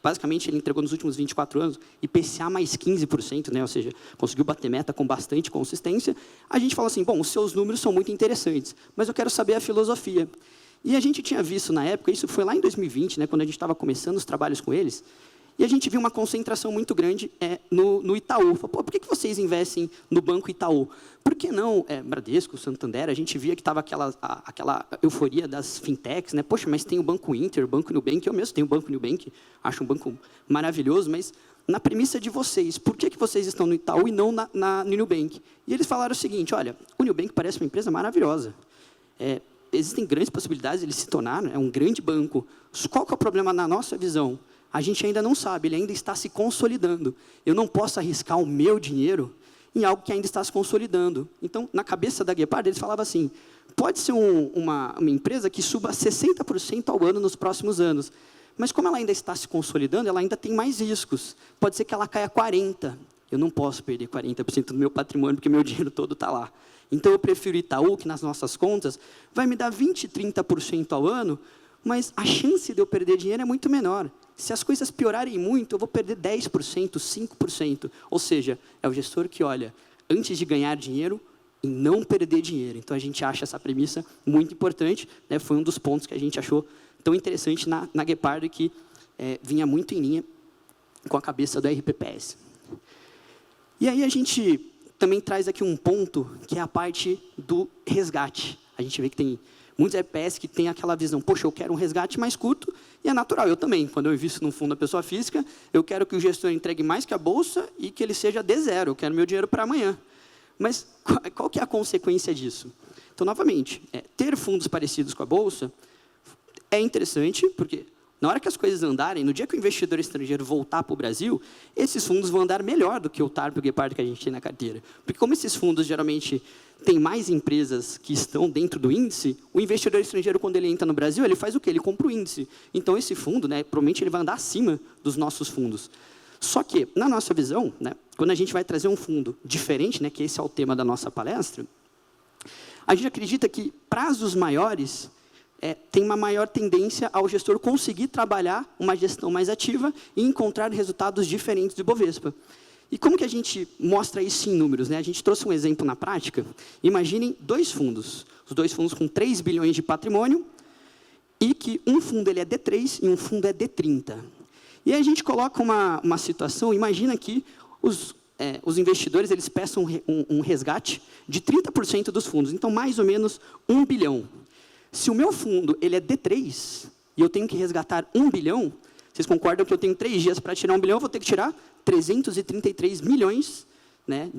S4: basicamente ele entregou nos últimos 24 anos, IPCA mais 15%, né, ou seja, conseguiu bater meta com bastante consistência. A gente falou assim, bom, os seus números são muito interessantes, mas eu quero saber a filosofia. E a gente tinha visto na época, isso foi lá em 2020, né, quando a gente estava começando os trabalhos com eles, e a gente viu uma concentração muito grande no Itaú. Falei, por que vocês investem no Banco Itaú? Por que não Bradesco, Santander? A gente via que estava aquela euforia das fintechs, né? Poxa, mas tem o Banco Inter, o Banco Nubank, eu mesmo tenho o Banco Nubank, acho um banco maravilhoso, mas na premissa de vocês, por que vocês estão no Itaú e não no Nubank? E eles falaram o seguinte, olha, o Nubank parece uma empresa maravilhosa. Existem grandes possibilidades de ele se tornar um grande banco. Qual que é o problema na nossa visão? A gente ainda não sabe, ele ainda está se consolidando. Eu não posso arriscar o meu dinheiro em algo que ainda está se consolidando. Então, na cabeça da Guepardo, eles falavam assim, pode ser uma empresa que suba 60% ao ano nos próximos anos, mas como ela ainda está se consolidando, ela ainda tem mais riscos. Pode ser que ela caia 40%. Eu não posso perder 40% do meu patrimônio, porque meu dinheiro todo está lá. Então, eu prefiro Itaú, que nas nossas contas vai me dar 20%, 30% ao ano, mas a chance de eu perder dinheiro é muito menor. Se as coisas piorarem muito, eu vou perder 10%, 5%. Ou seja, é o gestor que olha, antes de ganhar dinheiro, em não perder dinheiro. Então, a gente acha essa premissa muito importante. Né? Foi um dos pontos que a gente achou tão interessante na Guepardo e que vinha muito em linha com a cabeça do RPPS. E aí, a gente também traz aqui um ponto, que é a parte do resgate. A gente vê que tem muitos RPPS que têm aquela visão, poxa, eu quero um resgate mais curto, e é natural, eu também. Quando eu invisto num fundo da pessoa física, eu quero que o gestor entregue mais que a bolsa e que ele seja D0, eu quero meu dinheiro para amanhã. Mas qual que é a consequência disso? Então, novamente, ter fundos parecidos com a bolsa é interessante, porque na hora que as coisas andarem, no dia que o investidor estrangeiro voltar para o Brasil, esses fundos vão andar melhor do que o TARP e o Guepardo que a gente tem na carteira. Porque como esses fundos geralmente têm mais empresas que estão dentro do índice, o investidor estrangeiro, quando ele entra no Brasil, ele faz o quê? Ele compra o índice. Então, esse fundo, né, provavelmente, ele vai andar acima dos nossos fundos. Só que, na nossa visão, né, quando a gente vai trazer um fundo diferente, né, que esse é o tema da nossa palestra, a gente acredita que prazos maiores tem uma maior tendência ao gestor conseguir trabalhar uma gestão mais ativa e encontrar resultados diferentes do Ibovespa. E como que a gente mostra isso em números? Né? A gente trouxe um exemplo na prática. Imaginem dois fundos. Os dois fundos com 3 bilhões de patrimônio e que um fundo ele é D3 e um fundo é D30. E aí a gente coloca uma situação, imagina que os investidores eles peçam um resgate de 30% dos fundos. Então, mais ou menos 1 bilhão. Se o meu fundo ele é D3 e eu tenho que resgatar 1 bilhão, vocês concordam que eu tenho 3 dias para tirar 1 bilhão, eu vou ter que tirar 333 milhões, né,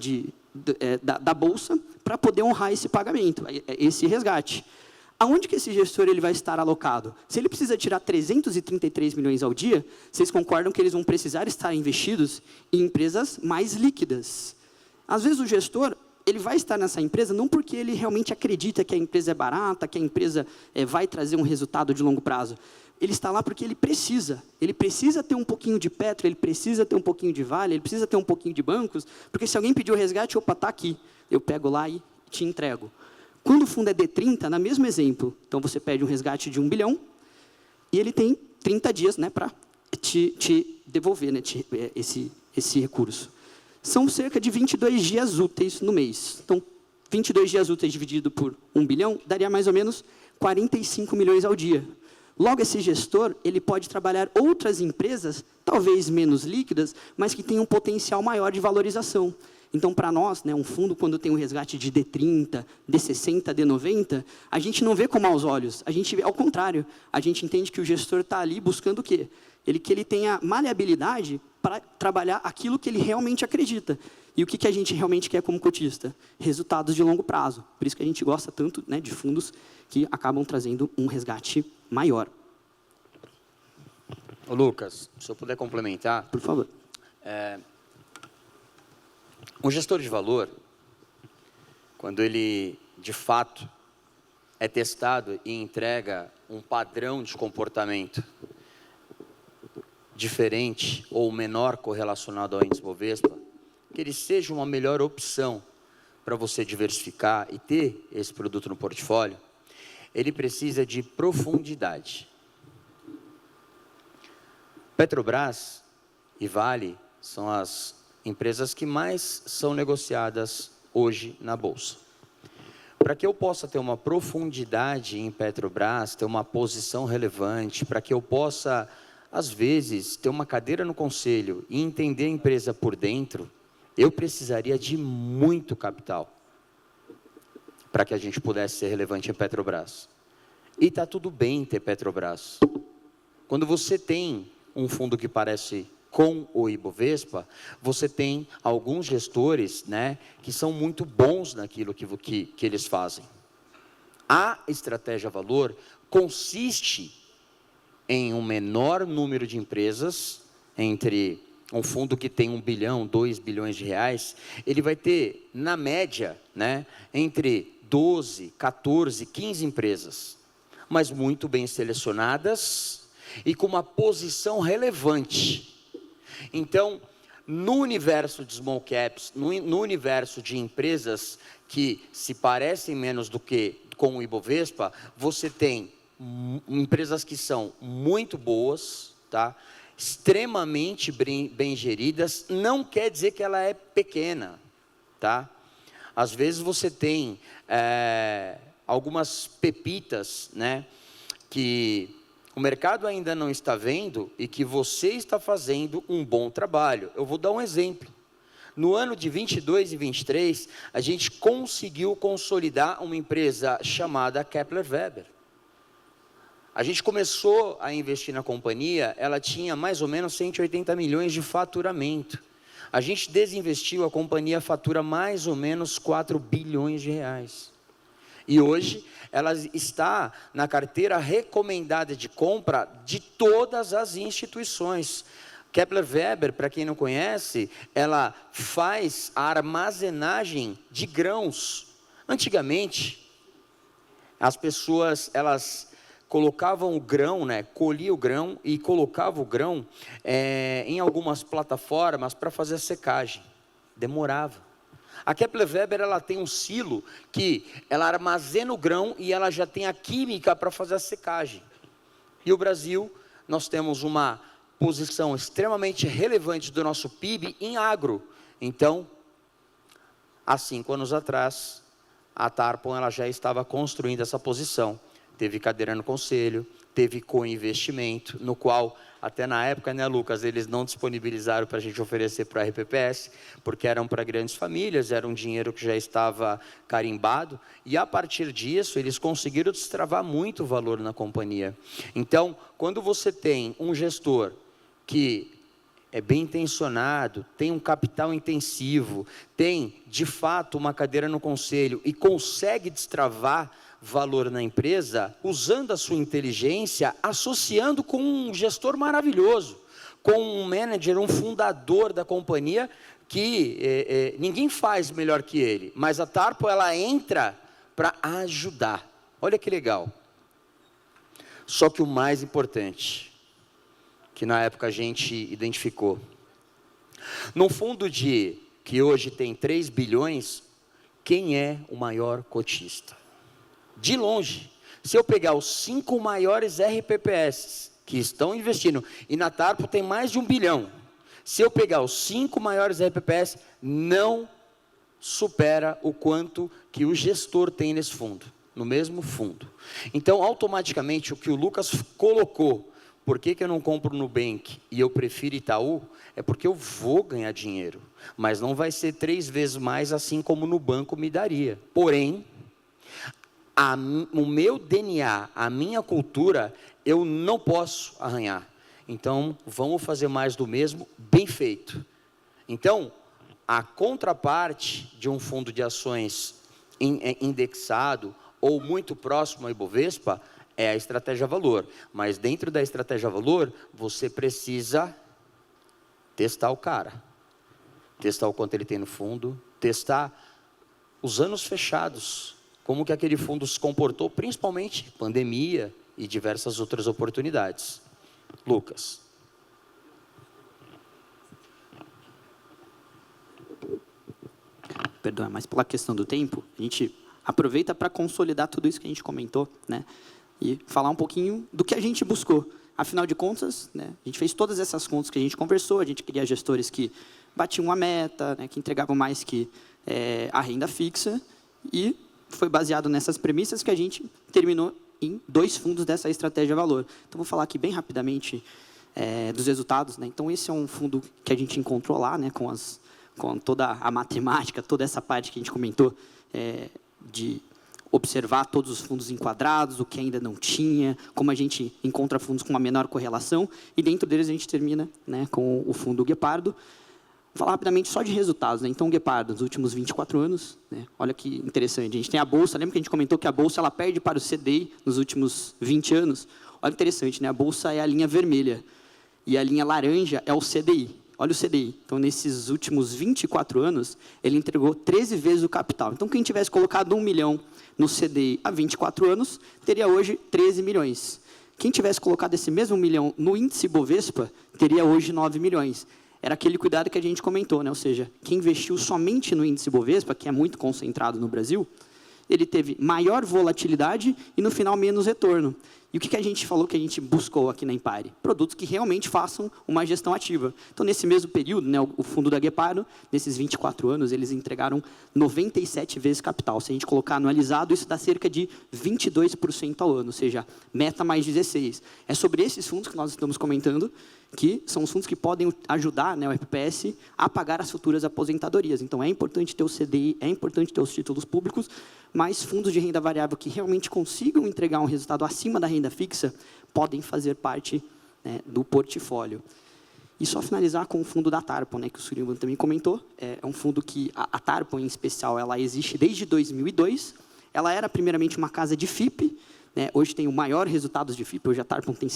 S4: da Bolsa para poder honrar esse pagamento, esse resgate. Aonde que esse gestor ele vai estar alocado? Se ele precisa tirar 333 milhões ao dia, vocês concordam que eles vão precisar estar investidos em empresas mais líquidas. Às vezes o gestor, ele vai estar nessa empresa não porque ele realmente acredita que a empresa é barata, que a empresa vai trazer um resultado de longo prazo. Ele está lá porque ele precisa ter um pouquinho de Petro, ele precisa ter um pouquinho de Vale, ele precisa ter um pouquinho de bancos, porque se alguém pedir o resgate, opa, está aqui, eu pego lá e te entrego. Quando o fundo é D30, no mesmo exemplo, então você pede um resgate de 1 bilhão, e ele tem 30 dias, né, para te devolver, né, esse recurso. São cerca de 22 dias úteis no mês. Então, 22 dias úteis dividido por 1 bilhão, daria mais ou menos 45 milhões ao dia. Logo, esse gestor, ele pode trabalhar outras empresas, talvez menos líquidas, mas que têm um potencial maior de valorização. Então, para nós, né, um fundo, quando tem um resgate de D30, D60, D90, a gente não vê com maus olhos. A gente vê, ao contrário, a gente entende que o gestor está ali buscando o quê? Que ele tenha maleabilidade para trabalhar aquilo que ele realmente acredita. E o que a gente realmente quer como cotista? Resultados de longo prazo. Por isso que a gente gosta tanto, né, de fundos que acabam trazendo um resgate maior.
S3: Ô Lucas, se eu puder complementar.
S4: Por favor.
S3: Um gestor de valor, quando ele, de fato, é testado e entrega um padrão de comportamento diferente ou menor correlacionado ao índice Bovespa, que ele seja uma melhor opção para você diversificar e ter esse produto no portfólio, ele precisa de profundidade. Petrobras e Vale são as empresas que mais são negociadas hoje na Bolsa. Para que eu possa ter uma profundidade em Petrobras, ter uma posição relevante, para que eu possa, às vezes, ter uma cadeira no conselho e entender a empresa por dentro, eu precisaria de muito capital para que a gente pudesse ser relevante em Petrobras. E está tudo bem ter Petrobras. Quando você tem um fundo que parece com o Ibovespa, você tem alguns gestores, né, que são muito bons naquilo que eles fazem. A estratégia valor consiste em um menor número de empresas, entre um fundo que tem 1 bilhão, 2 bilhões de reais, ele vai ter, na média, né, entre 12, 14, 15 empresas, mas muito bem selecionadas e com uma posição relevante. Então, no universo de small caps, no universo de empresas que se parecem menos do que com o Ibovespa, você tem empresas que são muito boas, tá? Extremamente bem geridas, não quer dizer que ela é pequena, tá? Às vezes você tem algumas pepitas, né, que o mercado ainda não está vendo e que você está fazendo um bom trabalho. Eu vou dar um exemplo. No ano de 22 e 23, a gente conseguiu consolidar uma empresa chamada Kepler Weber. A gente começou a investir na companhia, ela tinha mais ou menos 180 milhões de faturamento. A gente desinvestiu, a companhia fatura mais ou menos 4 bilhões de reais. E hoje ela está na carteira recomendada de compra de todas as instituições. Kepler Weber, para quem não conhece, ela faz a armazenagem de grãos. Antigamente, as pessoas, elas colocavam o grão, né, colhia o grão e colocava o grão em algumas plataformas para fazer a secagem. Demorava. A Kepler Weber, ela tem um silo que ela armazena o grão e ela já tem a química para fazer a secagem. E o Brasil, nós temos uma posição extremamente relevante do nosso PIB em agro. Então, há 5 anos atrás, a Tarpon ela já estava construindo essa posição. Teve cadeira no conselho, teve co-investimento, no qual, até na época, né, Lucas, eles não disponibilizaram para a gente oferecer para a RPPS, porque eram para grandes famílias, era um dinheiro que já estava carimbado, e a partir disso, eles conseguiram destravar muito valor na companhia. Então, quando você tem um gestor que é bem intencionado, tem um capital intensivo, tem, de fato, uma cadeira no conselho e consegue destravar valor na empresa, usando a sua inteligência, associando com um gestor maravilhoso, com um manager, um fundador da companhia, que ninguém faz melhor que ele, mas a Tarpo ela entra para ajudar. Olha que legal. Só que o mais importante, que na época a gente identificou, num fundo que hoje tem 3 bilhões, quem é o maior cotista? De longe, se eu pegar os 5 maiores RPPS que estão investindo, e na Tarpo tem mais de 1 bilhão, se eu pegar os 5 maiores RPPS, não supera o quanto que o gestor tem nesse fundo, no mesmo fundo. Então, automaticamente, o que o Lucas colocou, por que eu não compro Nubank e eu prefiro Itaú, é porque eu vou ganhar dinheiro, mas não vai ser 3 vezes mais assim como no banco me daria. Porém, o meu DNA, a minha cultura, eu não posso arranhar. Então, vamos fazer mais do mesmo, bem feito. Então, a contraparte de um fundo de ações indexado ou muito próximo ao Ibovespa é a estratégia valor. Mas dentro da estratégia valor, você precisa testar o cara. Testar o quanto ele tem no fundo, testar os anos fechados, como que aquele fundo se comportou, principalmente pandemia e diversas outras oportunidades. Lucas.
S4: Perdão, mas pela questão do tempo, a gente aproveita para consolidar tudo isso que a gente comentou, né? E falar um pouquinho do que a gente buscou. Afinal de contas, né, a gente fez todas essas contas que a gente conversou, a gente queria gestores que batiam a meta, né, que entregavam mais que a renda fixa, e foi baseado nessas premissas que a gente terminou em 2 fundos dessa estratégia valor. Então, vou falar aqui bem rapidamente dos resultados, né? Então, esse é um fundo que a gente encontrou lá, né, com toda a matemática, toda essa parte que a gente comentou, de observar todos os fundos enquadrados, o que ainda não tinha, como a gente encontra fundos com uma menor correlação, e dentro deles a gente termina, né, com o fundo Guepardo. Vou falar rapidamente só de resultados, né? Então, o Guepardo, nos últimos 24 anos, né, olha que interessante, a gente tem a Bolsa, lembra que a gente comentou que a Bolsa ela perde para o CDI nos últimos 20 anos? Olha que interessante, né? A Bolsa é a linha vermelha, e a linha laranja é o CDI. Olha o CDI. Então, nesses últimos 24 anos, ele entregou 13 vezes o capital. Então, quem tivesse colocado 1 milhão no CDI há 24 anos, teria hoje 13 milhões. Quem tivesse colocado esse mesmo 1 milhão no índice Bovespa, teria hoje 9 milhões. Era aquele cuidado que a gente comentou, né? Ou seja, quem investiu somente no índice Bovespa, que é muito concentrado no Brasil, ele teve maior volatilidade e, no final, menos retorno. E o que a gente falou que a gente buscou aqui na Empire? Produtos que realmente façam uma gestão ativa. Então, nesse mesmo período, né, o fundo da Guepardo, nesses 24 anos, eles entregaram 97 vezes capital. Se a gente colocar anualizado, isso dá cerca de 22% ao ano, ou seja, meta mais 16. É sobre esses fundos que nós estamos comentando, que são os fundos que podem ajudar, né, o RPPS a pagar as futuras aposentadorias. Então, é importante ter o CDI, é importante ter os títulos públicos, mas fundos de renda variável que realmente consigam entregar um resultado acima da renda fixa podem fazer parte, né, do portfólio. E só finalizar com o fundo da Tarpon, né, que o Sullivan também comentou. É um fundo que a Tarpon, em especial, ela existe desde 2002. Ela era, primeiramente, uma casa de FIP. Né, hoje tem o maior resultado de FIP. Hoje a Tarpon tem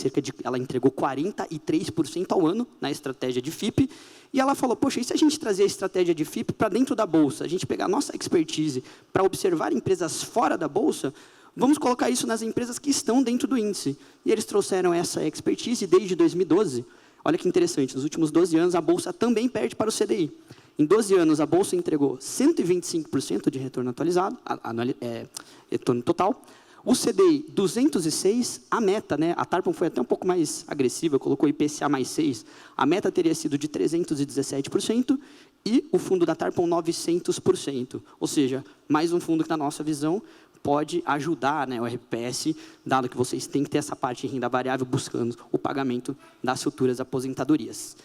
S4: ela entregou 43% ao ano na estratégia de FIP. E ela falou, poxa, e se a gente trazer a estratégia de FIP para dentro da Bolsa? A gente pegar a nossa expertise para observar empresas fora da Bolsa, vamos colocar isso nas empresas que estão dentro do índice. E eles trouxeram essa expertise desde 2012. Olha que interessante, nos últimos 12 anos a Bolsa também perde para o CDI. Em 12 anos a Bolsa entregou 125% de retorno atualizado, retorno total. O CDI, 206, a meta, né? A Tarpon foi até um pouco mais agressiva, colocou IPCA mais 6. A meta teria sido de 317% e o fundo da Tarpon 900%. Ou seja, mais um fundo que, na nossa visão, pode ajudar, né, o RPPS, dado que vocês têm que ter essa parte de renda variável buscando o pagamento das futuras aposentadorias.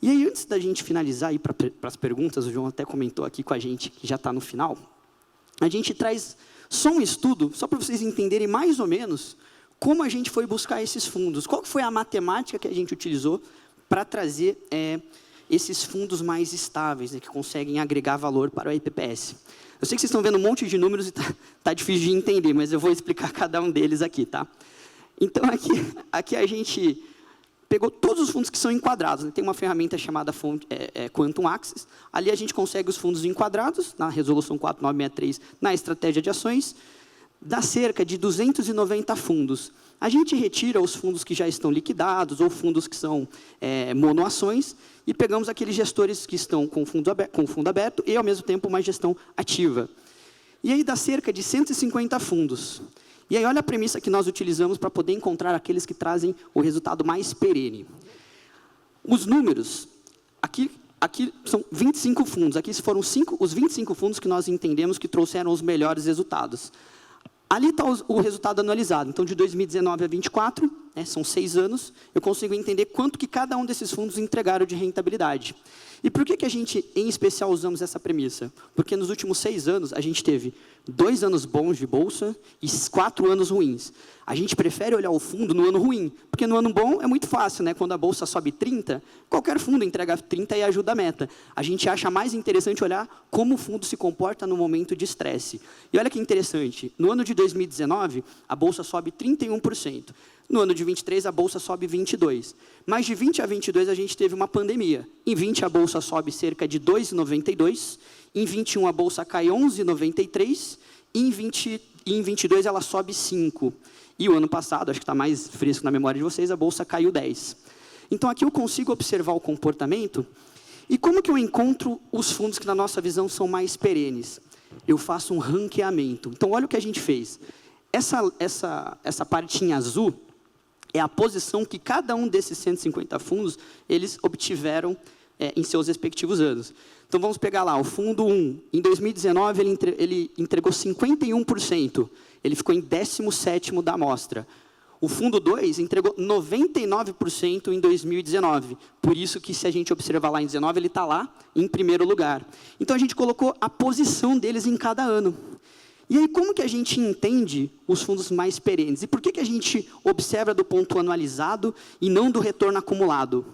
S4: E aí, antes da gente finalizar para as perguntas, o João até comentou aqui com a gente, que já está no final, a gente traz só um estudo, só para vocês entenderem mais ou menos como a gente foi buscar esses fundos. Qual foi a matemática que a gente utilizou para trazer esses fundos mais estáveis, né, que conseguem agregar valor para o RPPS. Eu sei que vocês estão vendo um monte de números e tá difícil de entender, mas eu vou explicar cada um deles aqui, tá? Então, aqui a gente pegou todos os fundos que são enquadrados. Tem uma ferramenta chamada Quantum Axis. Ali a gente consegue os fundos enquadrados, na resolução 4963, na estratégia de ações. Dá cerca de 290 fundos. A gente retira os fundos que já estão liquidados, ou fundos que são monoações, e pegamos aqueles gestores que estão com fundo aberto e, ao mesmo tempo, uma gestão ativa. E aí dá cerca de 150 fundos. E aí olha a premissa que nós utilizamos para poder encontrar aqueles que trazem o resultado mais perene. Os números, aqui são 25 fundos. Aqui foram os 25 fundos que nós entendemos que trouxeram os melhores resultados. Ali está o resultado anualizado. Então, de 2019 a 2024, são 6 anos, eu consigo entender quanto que cada um desses fundos entregaram de rentabilidade. E por que a gente, em especial, usamos essa premissa? Porque nos últimos 6 anos, a gente teve 2 anos bons de bolsa e 4 anos ruins. A gente prefere olhar o fundo no ano ruim, porque no ano bom é muito fácil, né? Quando a bolsa sobe 30, qualquer fundo entrega 30 e ajuda a meta. A gente acha mais interessante olhar como o fundo se comporta no momento de estresse. E olha que interessante, no ano de 2019, a bolsa sobe 31%. No ano de 23, a bolsa sobe 22%. Mas de 20 a 22, a gente teve uma pandemia. Em 20, a bolsa sobe cerca de 2,92%. Em 21, a bolsa cai 11,93%. E em 22, ela sobe 5%. E o ano passado, acho que está mais fresco na memória de vocês, a bolsa caiu 10%. Então, aqui eu consigo observar o comportamento. E como que eu encontro os fundos que, na nossa visão, são mais perenes? Eu faço um ranqueamento. Então, olha o que a gente fez. Essa partinha azul é a posição que cada um desses 150 fundos eles obtiveram em seus respectivos anos. Então, vamos pegar lá, o fundo 1. Em 2019, ele entregou 51%. Ele ficou em 17º da amostra. O fundo 2 entregou 99% em 2019. Por isso que, se a gente observar lá em 2019, ele está lá em primeiro lugar. Então, a gente colocou a posição deles em cada ano. E aí, como que a gente entende os fundos mais perenes? E por que a gente observa do ponto anualizado e não do retorno acumulado?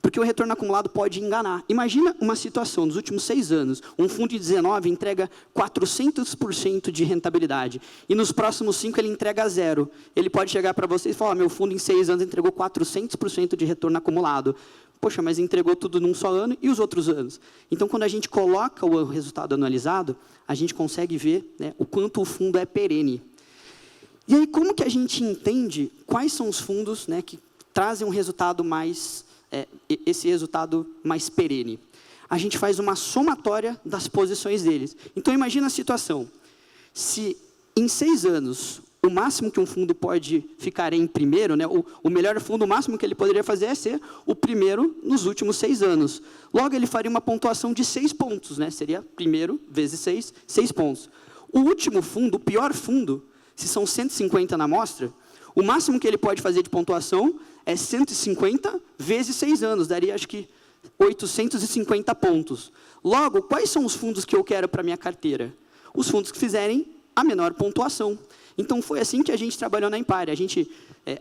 S4: Porque o retorno acumulado pode enganar. Imagina uma situação, nos últimos 6 anos, um fundo de 19 entrega 400% de rentabilidade. E nos próximos 5 ele entrega 0. Ele pode chegar para vocês e falar, meu fundo em 6 anos entregou 400% de retorno acumulado. Poxa, mas entregou tudo num só ano e os outros anos? Então, quando a gente coloca o resultado anualizado, a gente consegue ver, né, o quanto o fundo é perene. E aí, como que a gente entende quais são os fundos, né, que trazem um resultado esse resultado mais perene? A gente faz uma somatória das posições deles. Então, imagina a situação. Se em 6 anos, o máximo que um fundo pode ficar em primeiro, né, o melhor fundo, o máximo que ele poderia fazer é ser o primeiro nos últimos 6 anos. Logo, ele faria uma pontuação de 6 pontos. Né? Seria primeiro vezes 6 pontos. O último fundo, o pior fundo, se são 150 na amostra, o máximo que ele pode fazer de pontuação é 150 vezes 6 anos. Daria, acho que, 850 pontos. Logo, quais são os fundos que eu quero para a minha carteira? Os fundos que fizerem a menor pontuação. Então, foi assim que a gente trabalhou na Empire.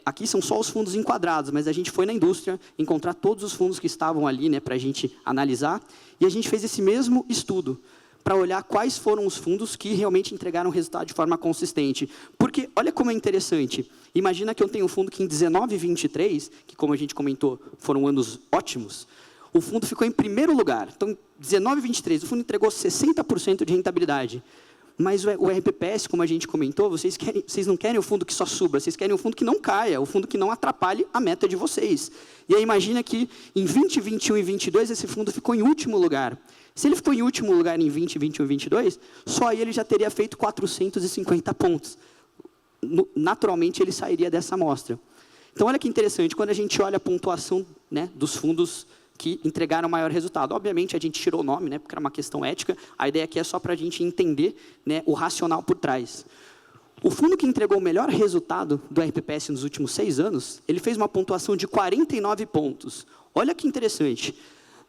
S4: Aqui são só os fundos enquadrados, mas a gente foi na indústria encontrar todos os fundos que estavam ali, né, para a gente analisar. E a gente fez esse mesmo estudo para olhar quais foram os fundos que realmente entregaram resultado de forma consistente. Porque, olha como é interessante. Imagina que eu tenho um fundo que em 19 e 23, que como a gente comentou, foram anos ótimos, o fundo ficou em primeiro lugar. Então, em 19 e 23, o fundo entregou 60% de rentabilidade. Mas o RPPS, como a gente comentou, vocês não querem o fundo que só suba, vocês querem um fundo que não caia, o fundo que não atrapalhe a meta de vocês. E aí imagina que em 20, 21 e 22, esse fundo ficou em último lugar. Se ele ficou em último lugar em 20, 21 e 22, só aí ele já teria feito 450 pontos. Naturalmente, ele sairia dessa amostra. Então, olha que interessante, quando a gente olha a pontuação, né, dos fundos que entregaram maior resultado. Obviamente, a gente tirou o nome, né, porque era uma questão ética. A ideia aqui é só para a gente entender, né, o racional por trás. O fundo que entregou o melhor resultado do RPPS nos últimos 6 anos, ele fez uma pontuação de 49 pontos. Olha que interessante.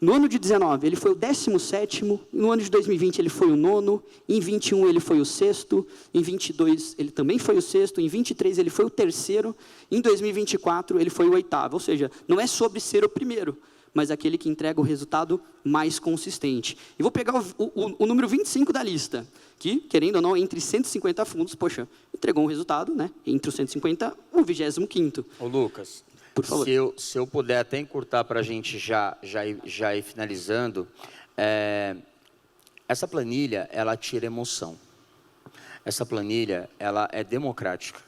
S4: No ano de 19, ele foi o 17º. No ano de 2020, ele foi o 9º. Em 21, ele foi o 6º. Em 22, ele também foi o 6º. Em 23, ele foi o 3º. Em 2024, ele foi o 8º. Ou seja, não é sobre ser o primeiro, mas aquele que entrega o resultado mais consistente. E vou pegar o número 25 da lista, que, querendo ou não, entre 150 fundos, poxa, entregou um resultado, né? Entre os 150, o 25º.
S3: Ô Lucas,
S4: Por favor.
S3: Se eu puder até encurtar para a gente já ir finalizando, essa planilha, ela tira emoção. Essa planilha, ela é democrática.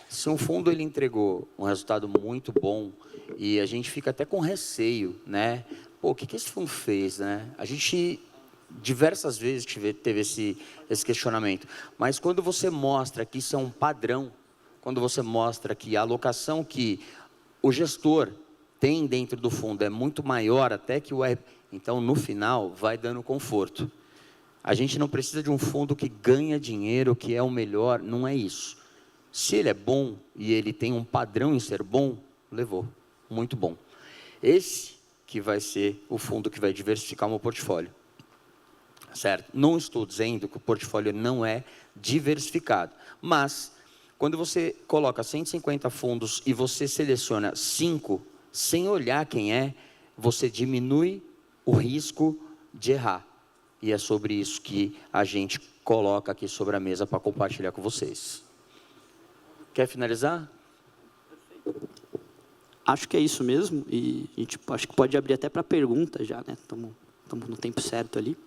S3: Se um fundo ele entregou um resultado muito bom e a gente fica até com receio, né? Pô, o que esse fundo fez, né? A gente diversas vezes teve esse questionamento. Mas quando você mostra que isso é um padrão, quando você mostra que a alocação que o gestor tem dentro do fundo é muito maior até que o então no final vai dando conforto. A gente não precisa de um fundo que ganha dinheiro, que é o melhor, não é isso. Se ele é bom e ele tem um padrão em ser bom, levou, muito bom. Esse que vai ser o fundo que vai diversificar o meu portfólio. Certo? Não estou dizendo que o portfólio não é diversificado, mas quando você coloca 150 fundos e você seleciona 5, sem olhar quem é, você diminui o risco de errar. E é sobre isso que a gente coloca aqui sobre a mesa para compartilhar com vocês. Quer finalizar?
S4: Acho que é isso mesmo, e a gente acho que pode abrir até para pergunta já, né? Estamos no tempo certo ali.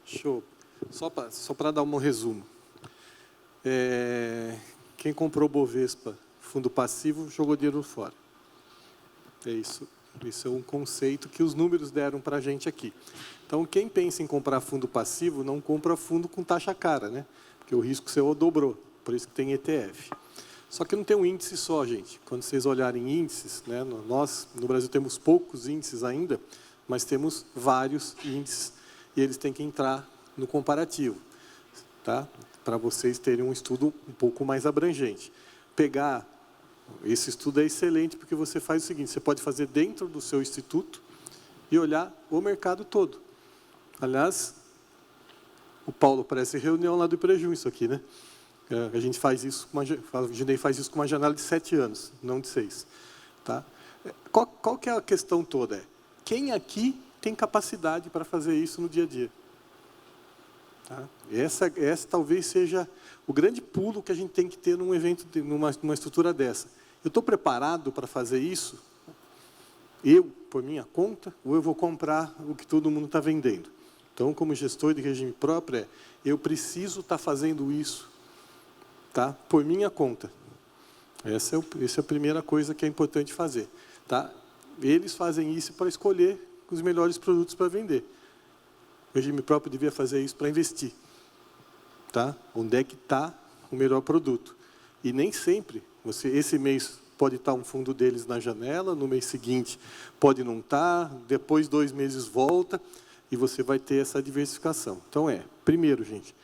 S2: Show. Só para dar um resumo. Quem comprou Bovespa, fundo passivo, jogou dinheiro fora. É isso. Isso é um conceito que os números deram para a gente aqui. Então, quem pensa em comprar fundo passivo, não compra fundo com taxa cara, né? Porque o risco seu dobrou, por isso que tem ETF. Só que não tem um índice só, gente. Quando vocês olharem índices, né? Nós, no Brasil, temos poucos índices ainda, mas temos vários índices e eles têm que entrar no comparativo, tá? Para vocês terem um estudo um pouco mais abrangente. Esse estudo é excelente porque você faz o seguinte, você pode fazer dentro do seu instituto e olhar o mercado todo. Aliás, o Paulo parece reunião lá do Prejum, isso aqui, né? A gente faz isso, a Ginei faz isso com uma janela de 7 anos, não de 6. Tá? Qual que é a questão toda? Quem aqui tem capacidade para fazer isso no dia a dia? Tá? Essa talvez seja o grande pulo que a gente tem que ter num evento, numa estrutura dessa. Eu estou preparado para fazer isso? Eu, por minha conta, ou eu vou comprar o que todo mundo está vendendo? Então, como gestor de regime próprio, eu preciso estar fazendo isso, tá? Por minha conta. Essa é a primeira coisa que é importante fazer. Tá? Eles fazem isso para escolher os melhores produtos para vender. O regime próprio devia fazer isso para investir. Tá? Onde é que está o melhor produto? E nem sempre, esse mês pode estar um fundo deles na janela, no mês seguinte pode não estar, depois 2 meses volta, e você vai ter essa diversificação. Então, primeiro, gente,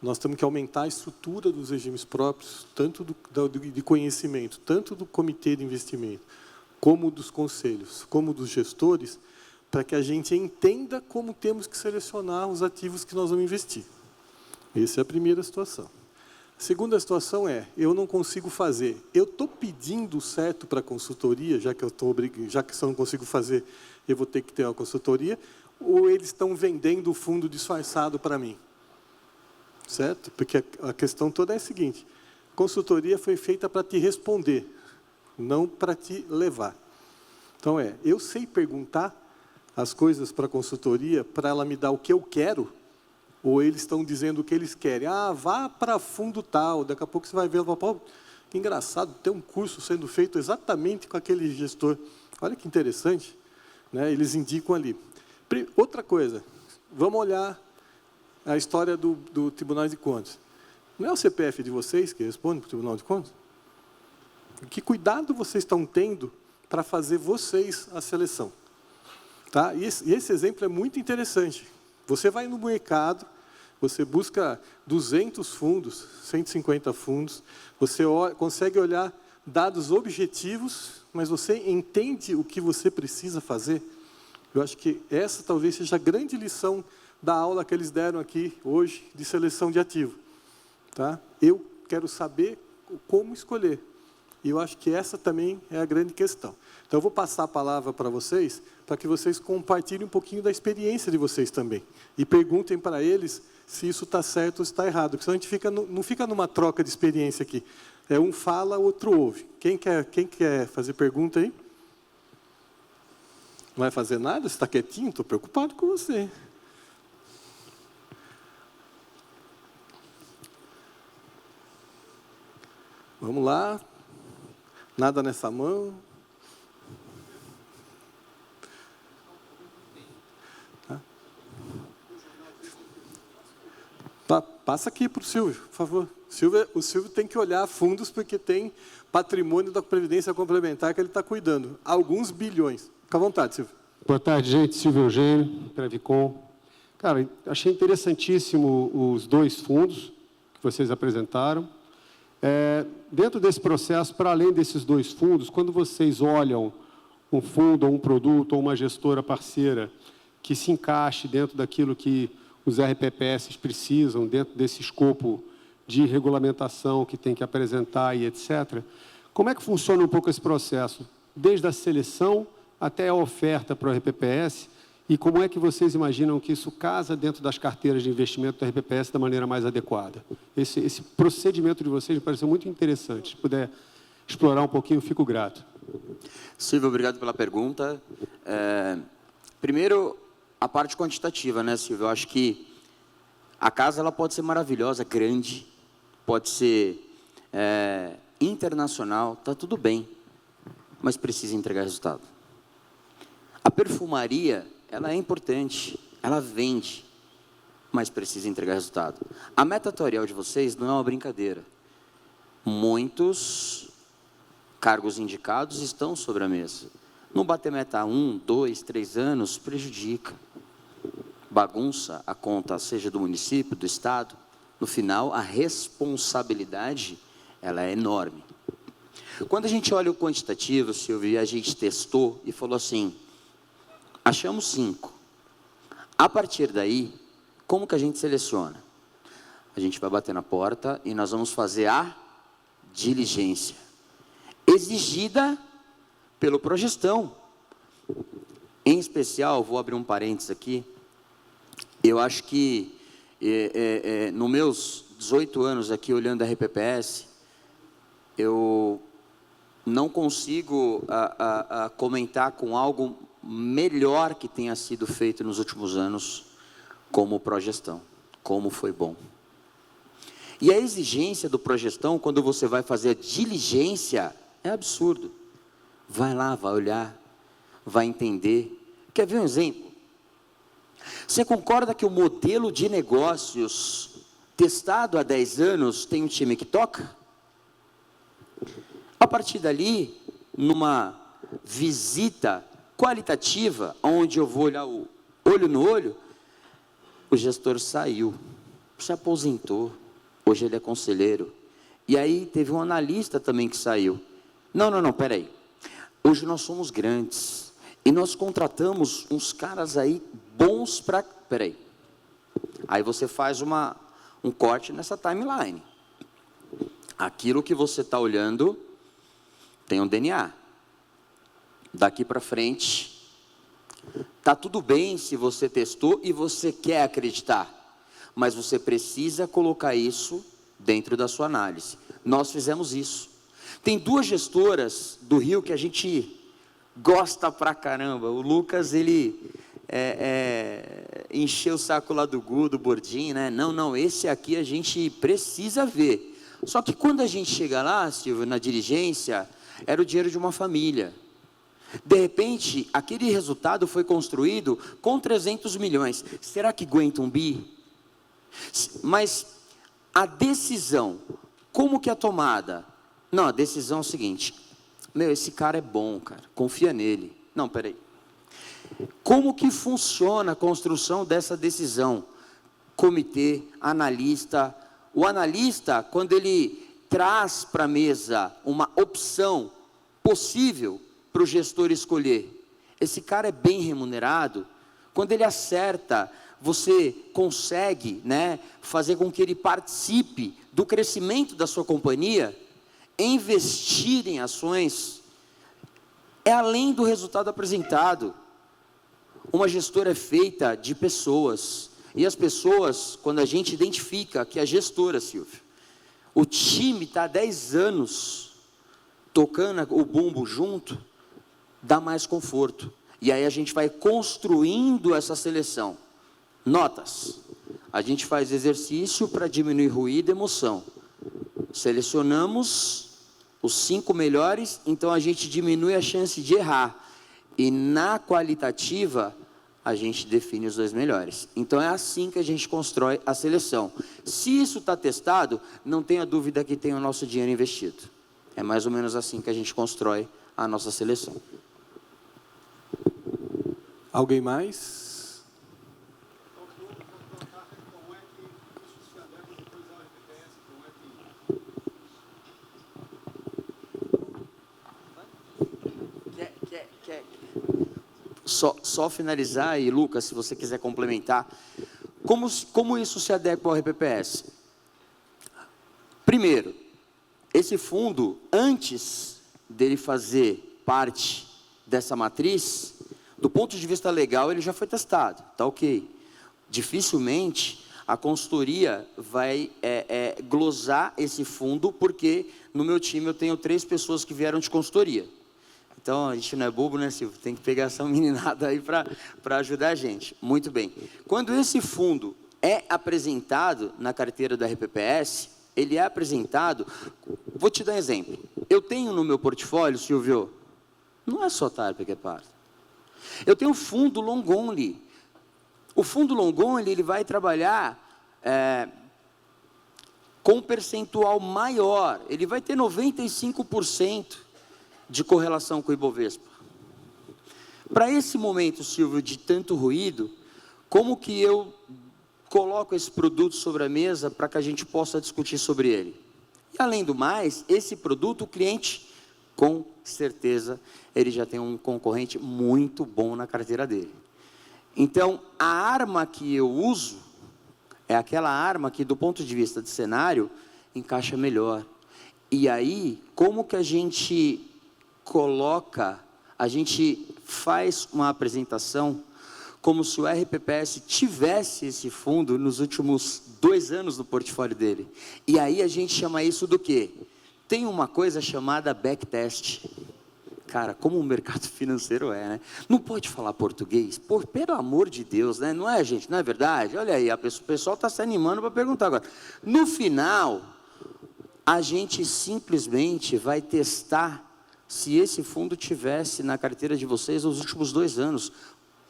S2: nós temos que aumentar a estrutura dos regimes próprios, tanto de conhecimento, tanto do comitê de investimento, como dos conselhos, como dos gestores, para que a gente entenda como temos que selecionar os ativos que nós vamos investir. Essa é a primeira situação. A segunda situação eu não consigo fazer. Eu estou pedindo certo para a consultoria, já que se eu não consigo fazer, eu vou ter que ter uma consultoria, ou eles estão vendendo o fundo disfarçado para mim? Certo? Porque a questão toda é a seguinte, consultoria foi feita para te responder, não para te levar. Então, eu sei perguntar as coisas para a consultoria, para ela me dar o que eu quero, ou eles estão dizendo o que eles querem. Vá para fundo tal, daqui a pouco você vai ver, que engraçado, tem um curso sendo feito exatamente com aquele gestor. Olha que interessante, né? Eles indicam ali. Outra coisa, vamos olhar a história do Tribunal de Contas. Não é o CPF de vocês que responde para o Tribunal de Contas? Que cuidado vocês estão tendo para fazer vocês a seleção? Tá? E esse exemplo é muito interessante. Você vai no mercado, você busca 200 fundos, 150 fundos, você consegue olhar dados objetivos, mas você entende o que você precisa fazer? Eu acho que essa talvez seja a grande lição da aula que eles deram aqui hoje de seleção de ativo. Tá? Eu quero saber como escolher. E eu acho que essa também é a grande questão. Então, eu vou passar a palavra para vocês, para que vocês compartilhem um pouquinho da experiência de vocês também. E perguntem para eles se isso está certo ou se está errado. Porque senão a gente não fica numa troca de experiência aqui. Um fala, outro ouve. Quem quer fazer pergunta aí? Não vai fazer nada? Você está quietinho? Estou preocupado com você. Vamos lá. Nada nessa mão. Passa aqui para o Silvio, por favor. O Silvio tem que olhar fundos porque tem patrimônio da Previdência Complementar que ele está cuidando. Alguns bilhões. Fica à vontade, Silvio.
S5: Boa tarde, gente. Silvio Eugênio, Previcom. Cara, achei interessantíssimo os 2 fundos que vocês apresentaram. Dentro desse processo, para além desses 2 fundos, quando vocês olham um fundo, ou um produto, ou uma gestora parceira que se encaixe dentro daquilo que os RPPS precisam, dentro desse escopo de regulamentação que tem que apresentar e etc., como é que funciona um pouco esse processo? Desde a seleção até a oferta para o RPPS, e como é que vocês imaginam que isso casa dentro das carteiras de investimento do RPPS da maneira mais adequada? Esse procedimento de vocês me pareceu muito interessante. Se puder explorar um pouquinho, fico grato.
S3: Silvio, obrigado pela pergunta. Primeiro, a parte quantitativa, né, Silvio? Eu acho que a casa ela pode ser maravilhosa, grande, pode ser internacional, está tudo bem, mas precisa entregar resultado. A perfumaria, ela é importante, ela vende, mas precisa entregar resultado. A meta atuarial de vocês não é uma brincadeira. Muitos cargos indicados estão sobre a mesa. Não bater meta há 1, 2, 3 anos, prejudica. Bagunça a conta, seja do município, do estado. No final, a responsabilidade, ela é enorme. Quando a gente olha o quantitativo, Silvio, a gente testou e falou assim, achamos 5. A partir daí, como que a gente seleciona? A gente vai bater na porta e nós vamos fazer a diligência, exigida pelo Progestão. Em especial, vou abrir um parênteses aqui, eu acho que, nos meus 18 anos aqui, olhando a RPPS, eu não consigo comentar com algo melhor que tenha sido feito nos últimos anos, como Progestão, como foi bom. E a exigência do Progestão, quando você vai fazer a diligência, é absurdo. Vai lá, vai olhar, vai entender. Quer ver um exemplo? Você concorda que o modelo de negócios testado há 10 anos tem um time que toca? A partir dali, numa visita qualitativa, onde eu vou olhar o olho no olho, o gestor saiu, se aposentou, hoje ele é conselheiro. E aí teve um analista também que saiu. Não, peraí. Hoje nós somos grandes e nós contratamos uns caras aí bons para... Peraí. Aí você faz um corte nessa timeline. Aquilo que você está olhando tem um DNA. Daqui para frente, está tudo bem se você testou e você quer acreditar, mas você precisa colocar isso dentro da sua análise. Nós fizemos isso. Tem 2 gestoras do Rio que a gente gosta pra caramba. O Lucas, ele encheu o saco lá do Gu, do Bordim, né? Não, esse aqui a gente precisa ver. Só que quando a gente chega lá, Silvio, na diligência, era o dinheiro de uma família. De repente, aquele resultado foi construído com 300 milhões. Será que aguenta um bi? Mas a decisão, como que é tomada? Não, a decisão é o seguinte, esse cara é bom, cara, confia nele. Não, peraí. Como que funciona a construção dessa decisão? Comitê, analista. O analista, quando ele traz para a mesa uma opção possível para o gestor escolher, esse cara é bem remunerado, quando ele acerta, você consegue, né, fazer com que ele participe do crescimento da sua companhia, investir em ações, é além do resultado apresentado. Uma gestora é feita de pessoas, e as pessoas, quando a gente identifica que a gestora, Silvio, o time está há 10 anos tocando o bumbo junto, dá mais conforto. E aí a gente vai construindo essa seleção. Notas. A gente faz exercício para diminuir ruído e emoção. Selecionamos os 5 melhores, então a gente diminui a chance de errar. E na qualitativa, a gente define os 2 melhores. Então é assim que a gente constrói a seleção. Se isso está testado, não tenha dúvida que tem o nosso dinheiro investido. É mais ou menos assim que a gente constrói a nossa seleção.
S2: Alguém mais?
S3: Só finalizar, e Lucas, se você quiser complementar, como isso se adequa ao RPPS? Primeiro, esse fundo, antes dele fazer parte dessa matriz, do ponto de vista legal, ele já foi testado, tá ok. Dificilmente a consultoria vai glosar esse fundo, porque no meu time eu tenho 3 pessoas que vieram de consultoria. Então, a gente não é bobo, né, Silvio? Tem que pegar essa meninada aí para ajudar a gente. Muito bem. Quando esse fundo é apresentado na carteira da RPPS, ele é apresentado... Vou te dar um exemplo. Eu tenho no meu portfólio, Silvio, não é só TARP que é pardo. Eu tenho o fundo long only. O fundo long only, ele vai trabalhar com um percentual maior. Ele vai ter 95% de correlação com o Ibovespa. Para esse momento, Silvio, de tanto ruído, como que eu coloco esse produto sobre a mesa para que a gente possa discutir sobre ele? E, além do mais, esse produto, o cliente, com certeza, ele já tem um concorrente muito bom na carteira dele. Então, a arma que eu uso é aquela arma que, do ponto de vista de cenário, encaixa melhor. E aí, como que a gente coloca, a gente faz uma apresentação como se o RPPS tivesse esse fundo nos últimos 2 anos no portfólio dele. E aí a gente chama isso do quê? Tem uma coisa chamada backtest. Cara, como o mercado financeiro né? Não pode falar português? Pelo amor de Deus, né? Não é, gente? Não é verdade? Olha aí, o pessoal está se animando para perguntar agora. No final, a gente simplesmente vai testar se esse fundo tivesse na carteira de vocês nos últimos 2 anos,